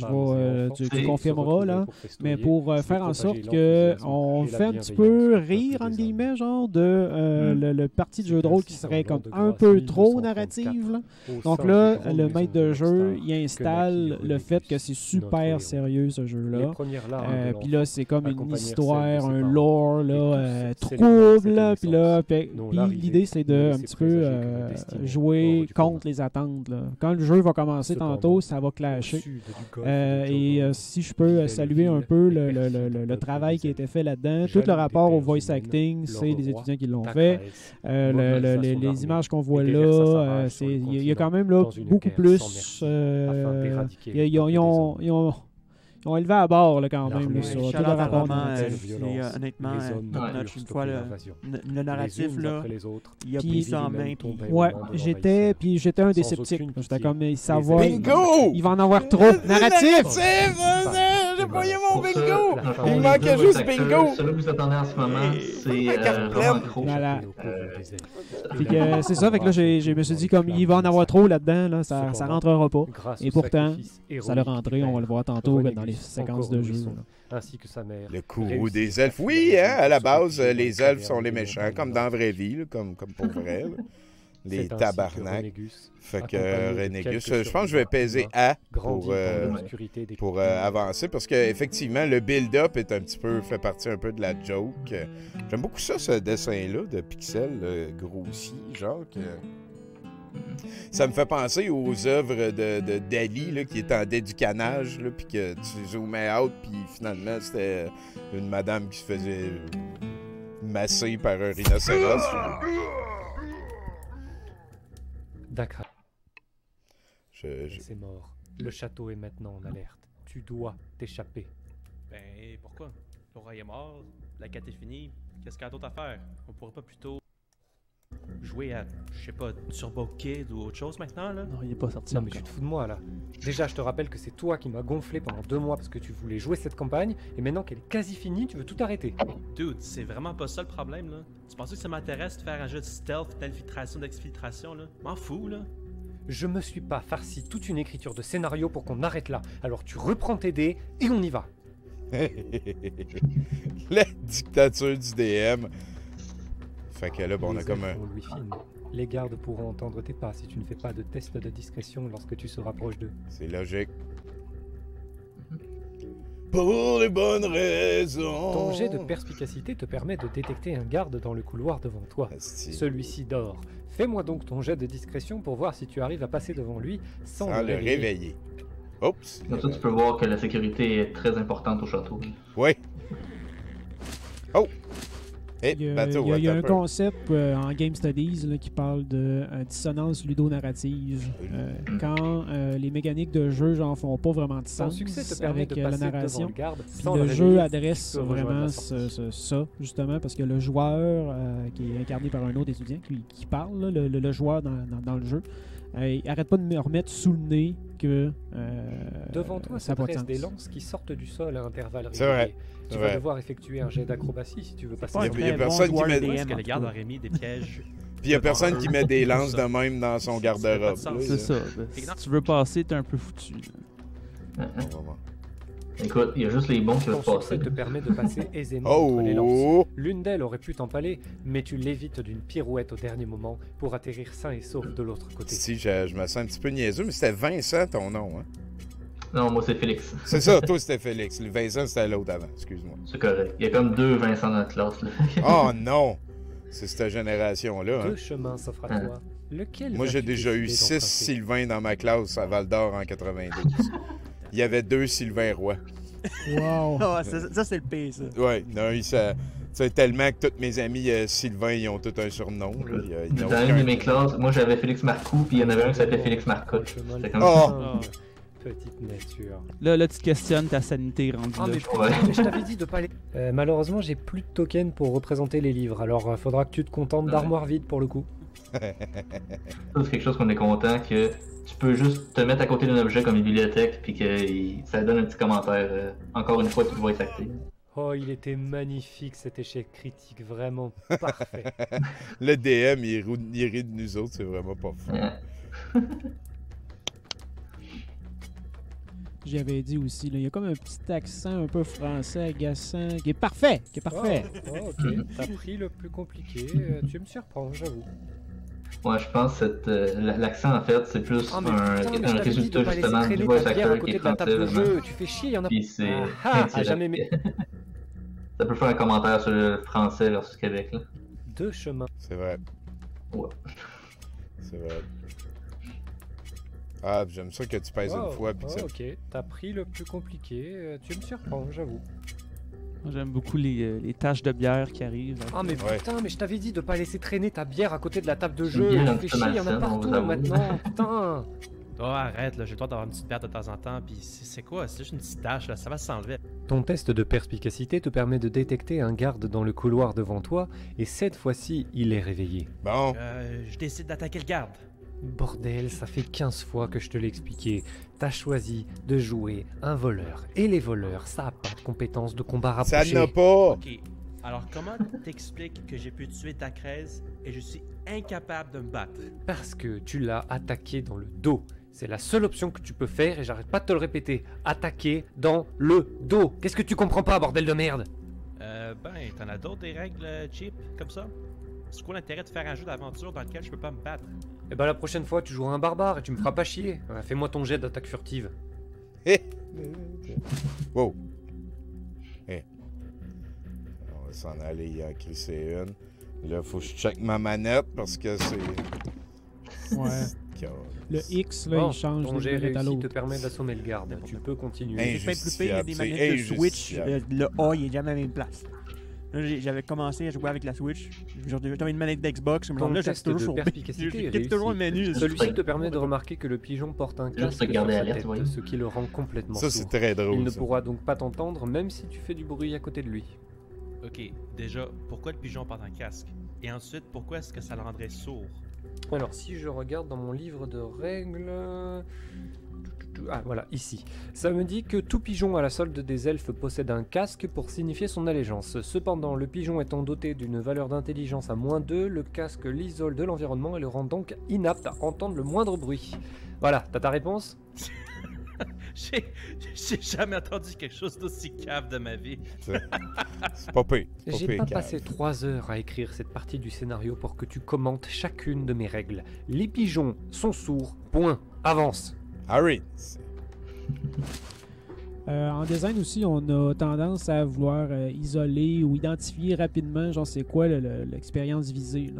tu confirmeras, là. Mais pour faire en sorte qu'on fait un petit peu rire, entre guillemets, genre, de le parti de jeu de rôle qui serait comme un peu trop narrative. Là. Donc là, le maître de jeu, il installe le fait que c'est super sérieux, ce jeu-là. Puis là, c'est comme une histoire, un lore, là, trouble, puis là, l'idée, c'est de un petit peu jouer contre les attentes. Là. Quand le jeu va commencer tantôt, ça va clasher. Si je peux saluer un peu le travail qui a été fait là-dedans, tout le rapport au voice acting, c'est les étudiants qui l'ont fait. Les images qu'on voit là, il y a quand même là, beaucoup plus... Ils ont élevé à bord là, quand même là, sur tout le rapport honnêtement, une fois le narratif, là, il a pris ça en main. Ouais, j'étais un des sceptiques. J'étais comme, savoir... Bingo! Il va en avoir trop. Narratif! J'ai payé mon bingo! Il manquait juste bingo! Celui que vous attendez en ce moment, c'est vraiment gros. Voilà. C'est ça, fait que là, je me suis dit, comme il va en avoir trop là-dedans, là, ça rentrera pas. Et pourtant, ça l'a rentré, on va le voir tantôt dans les séquences de jeu. Ainsi que sa mère. Le courroux des elfes. Oui, hein, à la base, les elfes sont les méchants, comme dans la vraie vie, là, comme pour vrai. Là. Les tabarnaks. Fait que Renégus, je pense que je vais peser A pour avancer parce qu'effectivement, le build-up est un petit peu, fait partie un peu de la joke. J'aime beaucoup ça, ce dessin-là de pixels grossis, genre que... Ça me fait penser aux œuvres de Dali là, qui est en déducanage, puis que tu zoomais out, puis finalement, c'était une madame qui se faisait masser par un rhinocéros. D'accord. C'est mort. Le château est maintenant en alerte. Tu dois t'échapper. Ben, pourquoi? Laura est mort, la quête est finie, qu'est-ce qu'il y a d'autre à faire? On pourrait pas plutôt jouer à, je sais pas, Turbo Kid ou autre chose maintenant, là? Non, il est pas sorti. Non, mais tu te fous de moi, là. Déjà, je te rappelle que c'est toi qui m'as gonflé pendant 2 mois parce que tu voulais jouer cette campagne, et maintenant qu'elle est quasi finie, tu veux tout arrêter. Dude, c'est vraiment pas ça le problème, là. Tu penses que ça m'intéresse de faire un jeu de stealth, d'infiltration, d'exfiltration, là? M'en fous, là. Je me suis pas farci toute une écriture de scénario pour qu'on arrête là. Alors tu reprends tes dés et on y va. La dictature du DM. Fait que là, bon, on a comme un... Les gardes pourront entendre tes pas si tu ne fais pas de test de discrétion lorsque tu se rapproches d'eux. C'est logique. Pour les bonnes raisons. Ton jet de perspicacité te permet de détecter un garde dans le couloir devant toi. Celui-ci dort. Fais-moi donc ton jet de discrétion pour voir si tu arrives à passer devant lui sans le réveiller. Oups. Comme ça, tu peux voir que la sécurité est très importante au château. Oui. Oh! Il y a un concept en Game Studies là, qui parle de dissonance ludonarrative. Quand les mécaniques de jeu n'en font pas vraiment de sens avec la narration. Puis le jeu adresse vraiment ça, justement, parce que le joueur, qui est incarné par un autre étudiant qui parle, là, le joueur dans le jeu, il arrête pas de me remettre sous le nez que devant toi ça se dressent des lances qui sortent du sol à intervalles réguliers. C'est vrai. Tu vas devoir effectuer un jet d'acrobatie si tu veux passer. Il y a personne qui met Est-ce que les gardes auraient mis des pièges? Puis il y a personne qui met des lances de même dans son garde-robe. C'est ça. Si tu veux passer, t'es un peu foutu. Écoute, il y a juste les bons qui vont passer. Ça te permet de passer aisément entre les lances. L'une d'elles aurait pu t'empaler, mais tu l'évites d'une pirouette au dernier moment pour atterrir sain et sauf de l'autre côté. Si, je me sens un petit peu niaiseux, mais c'était Vincent ton nom, hein? Non, moi c'est Félix. C'est ça, toi c'était Félix. Le Vincent c'était l'autre avant, excuse-moi. C'est correct. Il y a comme 2 Vincent dans la classe, là. Oh non! C'est cette génération-là. 2 chemins s'offrent à toi. Lequel moi j'ai déjà eu 6 Sylvain dans ma classe à Val-d'Or en 92. Il y avait 2 Sylvain Roy. Wow! Ça c'est le pire, ça. Ouais, non, C'est tellement que tous mes amis Sylvain, ils ont tous un surnom. Là. Ils n'ont Dans une aucun- de mes classes, moi j'avais Félix Marcoux, puis il y en avait un qui s'appelait Félix Marcotte. C'était comme Oh! Ah. Petite nature. Là, tu questionnes ta sanité rendue Ah, là. mais je t'avais dit de pas aller. Malheureusement, j'ai plus de tokens pour représenter les livres, alors faudra que tu te contentes Ouais. d'armoire vide pour le coup. ça, c'est quelque chose qu'on est content que tu peux juste te mettre à côté d'un objet comme une bibliothèque, puis que ça donne un petit commentaire. Encore une fois, tu le vois s'acter. Oh, il était magnifique cet échec critique, vraiment parfait. Le DM, il rit de nous autres, c'est vraiment pas fou. J'avais dit aussi, là, il y a comme un petit accent un peu français agaçant qui est parfait. Oh, ok, t'as pris le plus compliqué, tu me surprends, j'avoue. Ouais, je pense que l'accent, en fait, c'est plus Ah, mais un putain, mais je t'avais dit résultat de pas laisser justement du traîner voice ta bière à actor qui côté est de la table de français. jeu, tu fais chier, y'en a Puis c'est. à jamais aimé. Ça peut faire un commentaire sur le français versus Québec, là. Deux chemins. C'est vrai. Ouais. C'est vrai. Ah, j'aime ça que tu pèses une fois. Puis ça... ok, t'as pris le plus compliqué, tu me surprends, j'avoue. Moi, j'aime beaucoup les taches de bière qui arrivent. Ah mais Ouais. putain, mais je t'avais dit de pas laisser traîner ta bière à côté de la table de C'est jeu, bien un tu fais petit peu chier, y'en a malsain, on partout vous avoue. maintenant, putain. Oh, arrête, là, j'ai le droit d'avoir une petite bière de temps en temps, puis c'est quoi? C'est juste une petite tache, là, ça va s'enlever. Ton test de perspicacité te permet de détecter un garde dans le couloir devant toi, et cette fois-ci, il est réveillé. Bon, Je décide d'attaquer le garde. Bordel, ça fait 15 fois que je te l'ai expliqué. T'as choisi de jouer un voleur, et les voleurs, ça a pas de compétences de combat ça rapprochées. n'a pas. Ok, alors comment t'expliques que j'ai pu tuer Tacrez et je suis incapable de me battre? Parce que tu l'as attaqué dans le dos. C'est la seule option que tu peux faire, et j'arrête pas de te le répéter. Attaquer dans le dos. Qu'est-ce que tu comprends pas, bordel de merde? Ben, t'en as d'autres des règles cheap, comme ça? C'est quoi l'intérêt de faire un jeu d'aventure dans lequel je peux pas me battre? Eh ben la prochaine fois, tu joueras un barbare et tu me feras pas chier. Fais-moi ton jet d'attaque furtive. Wow. Eh. On va s'en aller y en crisser une. Là, faut que je check ma manette parce que c'est. Ouais. Le X, là, Bon, il change ton d'une jet manette à réussi te l'autre. permet d'assommer le garde. Tu peux continuer. J'ai fait plus pire, il y a des C'est manettes de Switch, injustifiable. le A, il est jamais à la même place. Là, j'avais commencé à jouer avec la Switch. J'avais une manette d'Xbox, mais Ton là, j'ai test toujours de sur perspicacité Je est quitte toujours le réussi. menu. Celui-ci te permet de remarquer que le pigeon porte un Juste casque sur garder sa alerte, tête, oui. ce qui le rend complètement Ça, sourd. c'est très drôle. Il ne ça. pourra donc pas t'entendre, même si tu fais du bruit à côté de lui. Ok, déjà, pourquoi le pigeon porte un casque? Et ensuite, pourquoi est-ce que ça le rendrait sourd? Alors, si je regarde dans mon livre de règles... Ah, voilà, ici. Ça me dit que tout pigeon à la solde des elfes possède un casque pour signifier son allégeance. Cependant, le pigeon étant doté d'une valeur d'intelligence à -2, le casque l'isole de l'environnement et le rend donc inapte à entendre le moindre bruit. Voilà, t'as ta réponse? J'ai jamais entendu quelque chose d'aussi cave de ma vie. C'est pas pire. J'ai pire, pas Cave. passé 3 heures à écrire cette partie du scénario pour que tu commentes chacune de mes règles. Les pigeons sont sourds, point. Avance. Harry. En design aussi, on a tendance à vouloir isoler ou identifier rapidement, genre c'est quoi l'expérience visée.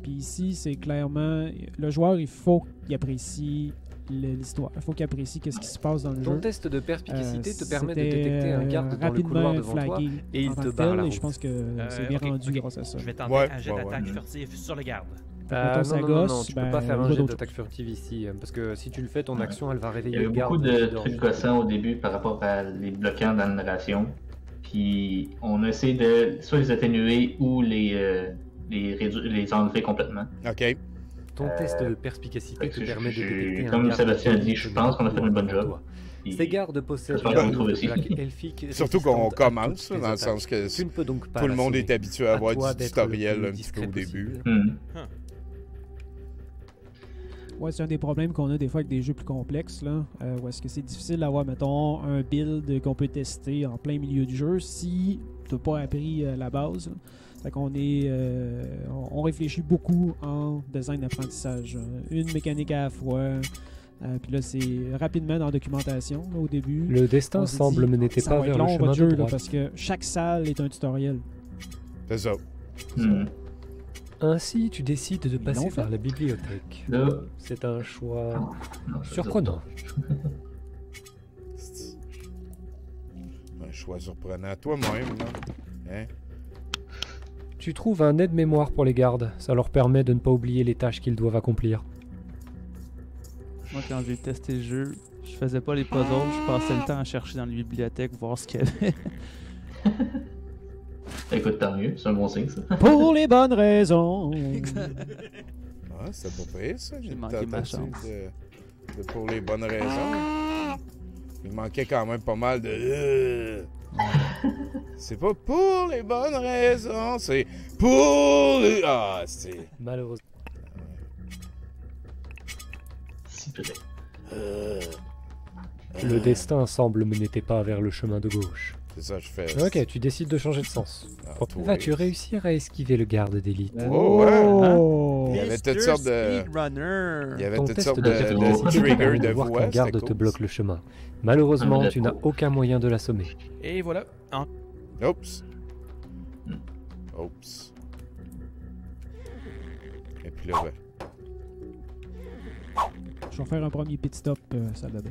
Puis ici, c'est clairement le joueur, il faut qu'il apprécie l'histoire. Il faut qu'il apprécie qu'est-ce qui se passe dans le Ton jeu. test de perspicacité te permet de C'était, détecter un garde dans le couloir devant toi flagué et il en tant te que barre tel, la et route. je pense que c'est bien Ok, rendu ok. grâce à ça. Je vais tenter Ouais, un jet ouais, d'attaque ouais. furtif sur le garde. Mettons sa non, gosse, tu peux ben, pas faire on un voit jet d'autres d'attaque furtive ici, parce que si tu le fais, ton action, elle va Il y réveiller a eu le garde. beaucoup qui de dort trucs juste gossants au début par rapport à les bloquants dans la narration. Puis on essaie de soit les atténuer ou les enlever complètement. OK. Ton test de perspicacité te permet de détecter un Comme garde Sébastien a qui dit, te je pense qu'on a fait une bonne devant job. toi. Puis- Ces gardes possèdent J'espère qu'on le trouve une aussi. plaque elfique Surtout qu'on résistante à commence, toutes tes dans le attaques. sens que Tu ne peux donc pas tout le monde est l'assommer. habitué à avoir toi du d'être le tutoriel plus un petit peu discret au début. possible. Hmm. Ouais, c'est un des problèmes qu'on a des fois avec des jeux plus complexes, là, où est-ce que c'est difficile d'avoir, mettons, un build qu'on peut tester en plein milieu du jeu si tu n'as pas appris la base. Là. Fait qu'on est, on réfléchit beaucoup en design d'apprentissage. Une mécanique à la fois. Puis là, c'est rapidement dans la documentation, là, au début. Le destin On s'est semble dit, mener tes ça pas va vers être le long, chemin votre jeu, de là, droite. parce que chaque salle est un tutoriel. C'est ça. Hmm. Ainsi, tu décides de passer l'ont fait. par la bibliothèque. Là, C'est un choix non, ça- surprenant. Un choix surprenant. Toi-même, là. Hein? Tu trouves un aide-mémoire pour les gardes. Ça leur permet de ne pas oublier les tâches qu'ils doivent accomplir. Moi, quand j'ai testé le jeu, je faisais pas les puzzles, je passais le temps à chercher dans la bibliothèque, voir ce qu'il y avait. Écoute, tant mieux, c'est un bon signe, ça. Pour les bonnes raisons. Ah, c'était pas pire, ça. J'ai Une manqué ma tentative chance. de pour les bonnes raisons. Il manquait quand même pas mal de... C'est pas pour les bonnes raisons, c'est pour les... Ah, c'est... Malheureusement. Si peut-être. Le destin semble mener tes pas vers le chemin de gauche. C'est ça que je fais. Ok, tu décides de changer de sens. Ah, toi. Vas-tu réussir à esquiver le garde d'élite? Oh, ouais. Oh. Il y avait toutes Mr. sortes de... Speedrunner. Il y avait Ton toutes test sortes de de triggers de voir voix. qu'un garde c'était te cool. bloque le chemin. Malheureusement, Ah, tu n'as aucun moyen de l'assommer. Et voilà. Oups. Oups. Et puis là, ben... Je vais faire un premier pit stop, salle de bain.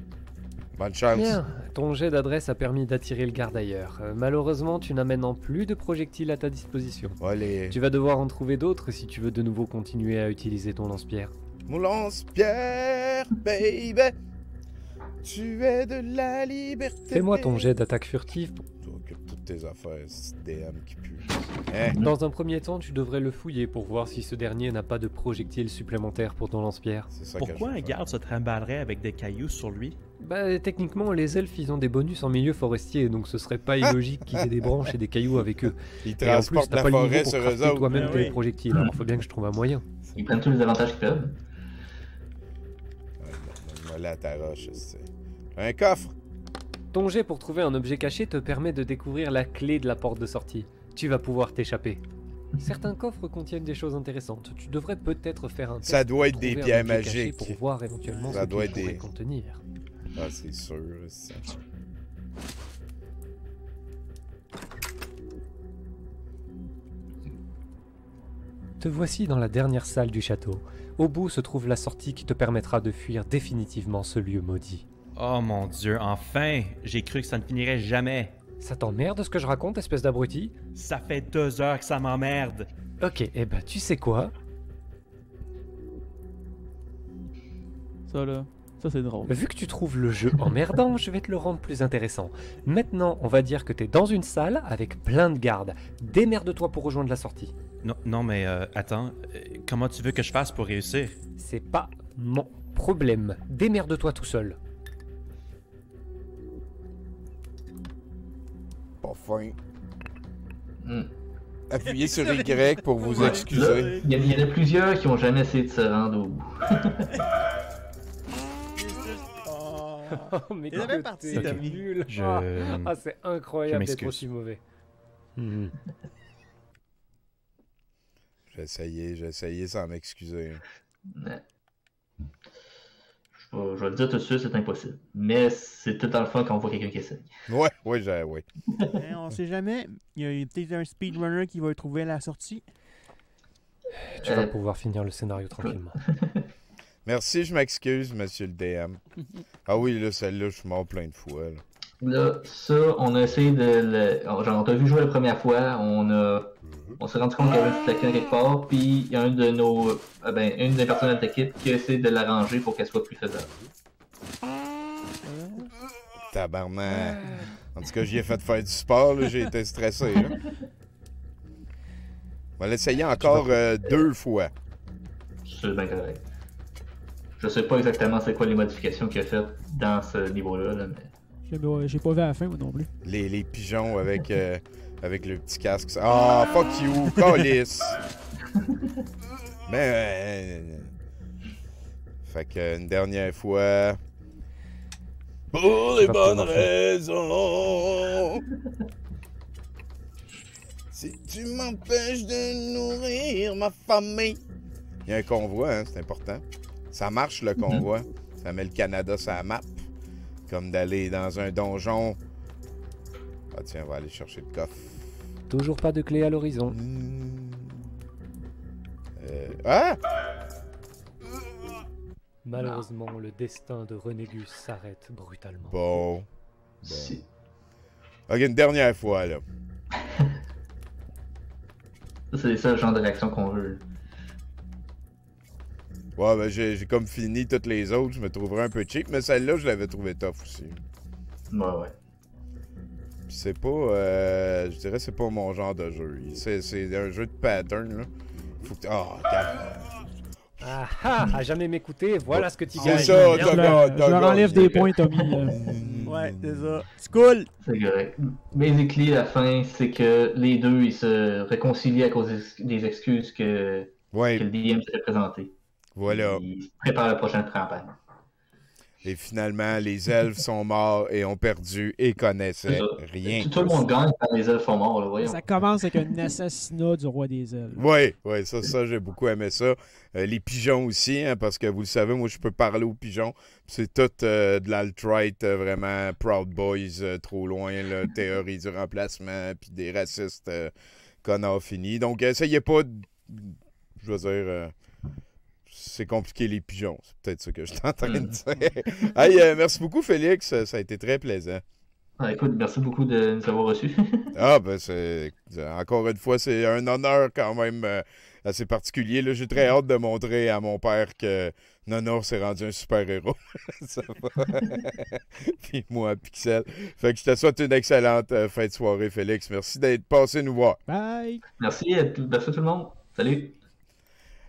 Bonne chance. Bien, ton jet d'adresse a permis d'attirer le garde ailleurs. Malheureusement, tu n'as maintenant plus de projectiles à ta disposition. Ouais, les... Tu vas devoir en trouver d'autres si tu veux de nouveau continuer à utiliser ton lance-pierre. Mon lance-pierre, baby. Tu es de la liberté. Fais-moi ton jet d'attaque furtive. Tu occupes toutes tes affaires, ce DM qui pue. Hein? Dans un premier temps, tu devrais le fouiller pour voir si ce dernier n'a pas de projectiles supplémentaires pour ton lance-pierre. C'est ça que Pourquoi je un vais faire. garde se trimballerait avec des cailloux sur lui? Bah, techniquement, les elfes, ils ont des bonus en milieu forestier, donc ce serait pas illogique qu'ils aient des branches et des cailloux avec eux. Ils Et en plus, transportent t'as la pas le niveau forêt pour sur eux crafter autres. toi-même Ah tes oui. projectiles, alors faut bien que je trouve un moyen. Ils prennent tous les avantages qu'ils peuvent. Ouais, là, ta roche, c'est... Un coffre. Ton jet pour trouver un objet caché te permet de découvrir la clé de la porte de sortie. Tu vas pouvoir t'échapper. Certains coffres contiennent des choses intéressantes. Tu devrais peut-être faire un test Ça doit être pour des trouver un pierres objet caché magiques. pour voir éventuellement Ça ce doit qu'il être pourrait des- contenir. Ah, c'est sûr. Ça. Te voici dans la dernière salle du château. Au bout se trouve la sortie qui te permettra de fuir définitivement ce lieu maudit. Oh mon dieu, enfin! J'ai cru que ça ne finirait jamais. Ça t'emmerde ce que je raconte, espèce d'abruti? Ça fait 2 heures que ça m'emmerde. Ok, eh ben tu sais quoi? Ça, là, ça c'est drôle. Vu que tu trouves le jeu emmerdant, je vais te le rendre plus intéressant. Maintenant, on va dire que t'es dans une salle avec plein de gardes. Démerde-toi pour rejoindre la sortie. Non, mais attends, comment tu veux que je fasse pour réussir? C'est pas mon problème. Démerde-toi tout seul. Pas fin. Hmm. Appuyez sur Y pour vous excuser. Il y en a plusieurs qui ont jamais essayé de se rendre au bout. Oh, mais Il avait que parti, t'es Tommy. nul. Je- Ah, c'est incroyable je d'être m'excuse. aussi mauvais. Mhm. J'ai essayé sans m'excuser. Ouais. Je vais le dire tout de suite, c'est impossible. Mais c'est tout dans le fun quand on voit quelqu'un qui essaie. Ouais. Hein, on sait jamais. Il y a peut-être un speedrunner qui va trouver la sortie. Tu vas pouvoir finir le scénario tranquillement. Merci, je m'excuse, monsieur le DM. Ah oui, là, celle-là, je suis mort plein de fois. Là. Là, ça, on a essayé de genre, on t'a vu jouer la première fois, on s'est rendu compte qu'il y avait une petite lacune quelque part, puis il y a une des personnes de l'équipe qui a essayé de l'arranger pour qu'elle soit plus faisable. Tabarnak. En tout cas, j'y ai fait faire du sport, là, j'ai été stressé. Là. On va l'essayer encore 2 fois. C'est bien correct. Je sais pas exactement c'est quoi les modifications qu'il a faites dans ce niveau-là, là, mais... J'ai pas vu à la fin, moi non plus. Les pigeons avec le petit casque. Ah, fuck you, calice. Mais... fait que une dernière fois... Pour les vas bonnes pouvoir faire. raisons. Si tu m'empêches de nourrir ma famille. Il y a un convoi, hein, c'est important. Ça marche le convoi. Ça met le Canada sur la map. Comme d'aller dans un donjon. Ah tiens, on va aller chercher le coffre. Toujours pas de clé à l'horizon. Ah! Malheureusement, le destin de Renégus s'arrête brutalement. Bon. Si. Ok, une dernière fois, là. C'est ça le genre de réaction qu'on veut. Ouais, ben j'ai comme fini toutes les autres, je me trouverais un peu cheap, mais celle-là, je l'avais trouvé tough aussi. Ouais. Puis c'est pas, je dirais, c'est pas mon genre de jeu. C'est un jeu de pattern, là. Faut que... Oh, Ah ah, à jamais m'écouter, voilà ce que tu c'est gagnes. ça, Je leur enlève des points, Tommy. Ouais, c'est ça. C'est cool! C'est correct. Basically, la fin, c'est que les deux, ils se réconcilient à cause des excuses que Ouais, le DM s'est présenté. voilà. Ils se préparent la prochaine campagne. Et finalement, les elfes sont morts et ont perdu et connaissaient rien. Tout le monde gagne quand les elfes sont morts, là, voyons. Ça commence avec un assassinat du roi des elfes. Oui, ça, j'ai beaucoup aimé ça. Les pigeons aussi, hein, parce que vous le savez, moi, je peux parler aux pigeons. C'est tout de l'alt-right, vraiment Proud Boys, trop loin, là, théorie du remplacement, puis des racistes connards finis. Donc, essayez pas, je veux dire, c'est compliqué les pigeons. C'est peut-être ça que je suis en train de dire. Hey, merci beaucoup, Félix. Ça a été très plaisant. Ah, écoute, merci beaucoup de nous avoir reçus. Ah, ben, encore une fois, c'est un honneur quand même assez particulier. Là, j'ai très hâte de montrer à mon père que Nono s'est rendu un super-héros. Ça va. Puis moi, Pixel. Fait que je te souhaite une excellente fin de soirée, Félix. Merci d'être passé nous voir. Bye! Merci à tout le monde. Salut.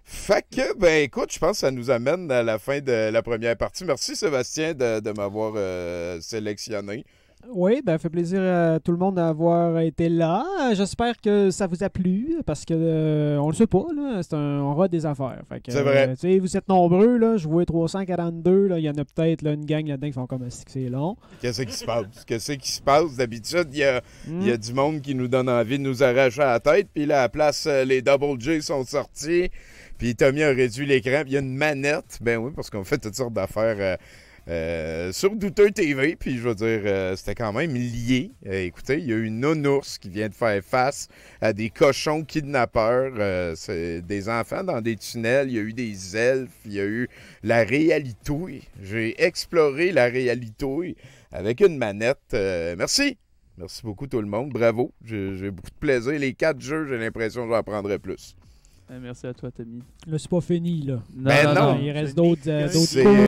Fait que, ben écoute, je pense que ça nous amène à la fin de la première partie. Merci Sébastien de m'avoir sélectionné. Oui, ben, fait plaisir à tout le monde d'avoir été là. J'espère que ça vous a plu, parce que on le sait pas, là, on rate des affaires. Fait que, C'est vrai. tu sais, vous êtes nombreux, là, je vois 342, là, il y en a peut-être là, une gang là-dedans qui font comme un c'est long. Qu'est-ce qui se passe? Qu'est-ce qui se passe? D'habitude, il y a du monde qui nous donne envie de nous arracher à la tête, puis là, à la place, les Double J sont sortis, puis Tommy a réduit l'écran, puis il y a une manette. Ben oui, parce qu'on fait toutes sortes d'affaires sur Douteux TV, puis je veux dire, c'était quand même lié. Écoutez, il y a eu une nounours qui vient de faire face à des cochons kidnappeurs. C'est des enfants dans des tunnels, il y a eu des elfes, il y a eu la réalité. J'ai exploré la réalité avec une manette. Merci! Merci beaucoup tout le monde, bravo. J'ai beaucoup de plaisir. Les 4 jeux, j'ai l'impression que j'en prendrai plus. Merci à toi, Tommy. Là, c'est pas fini, là. Ben non. Il reste d'autres C'est- coups.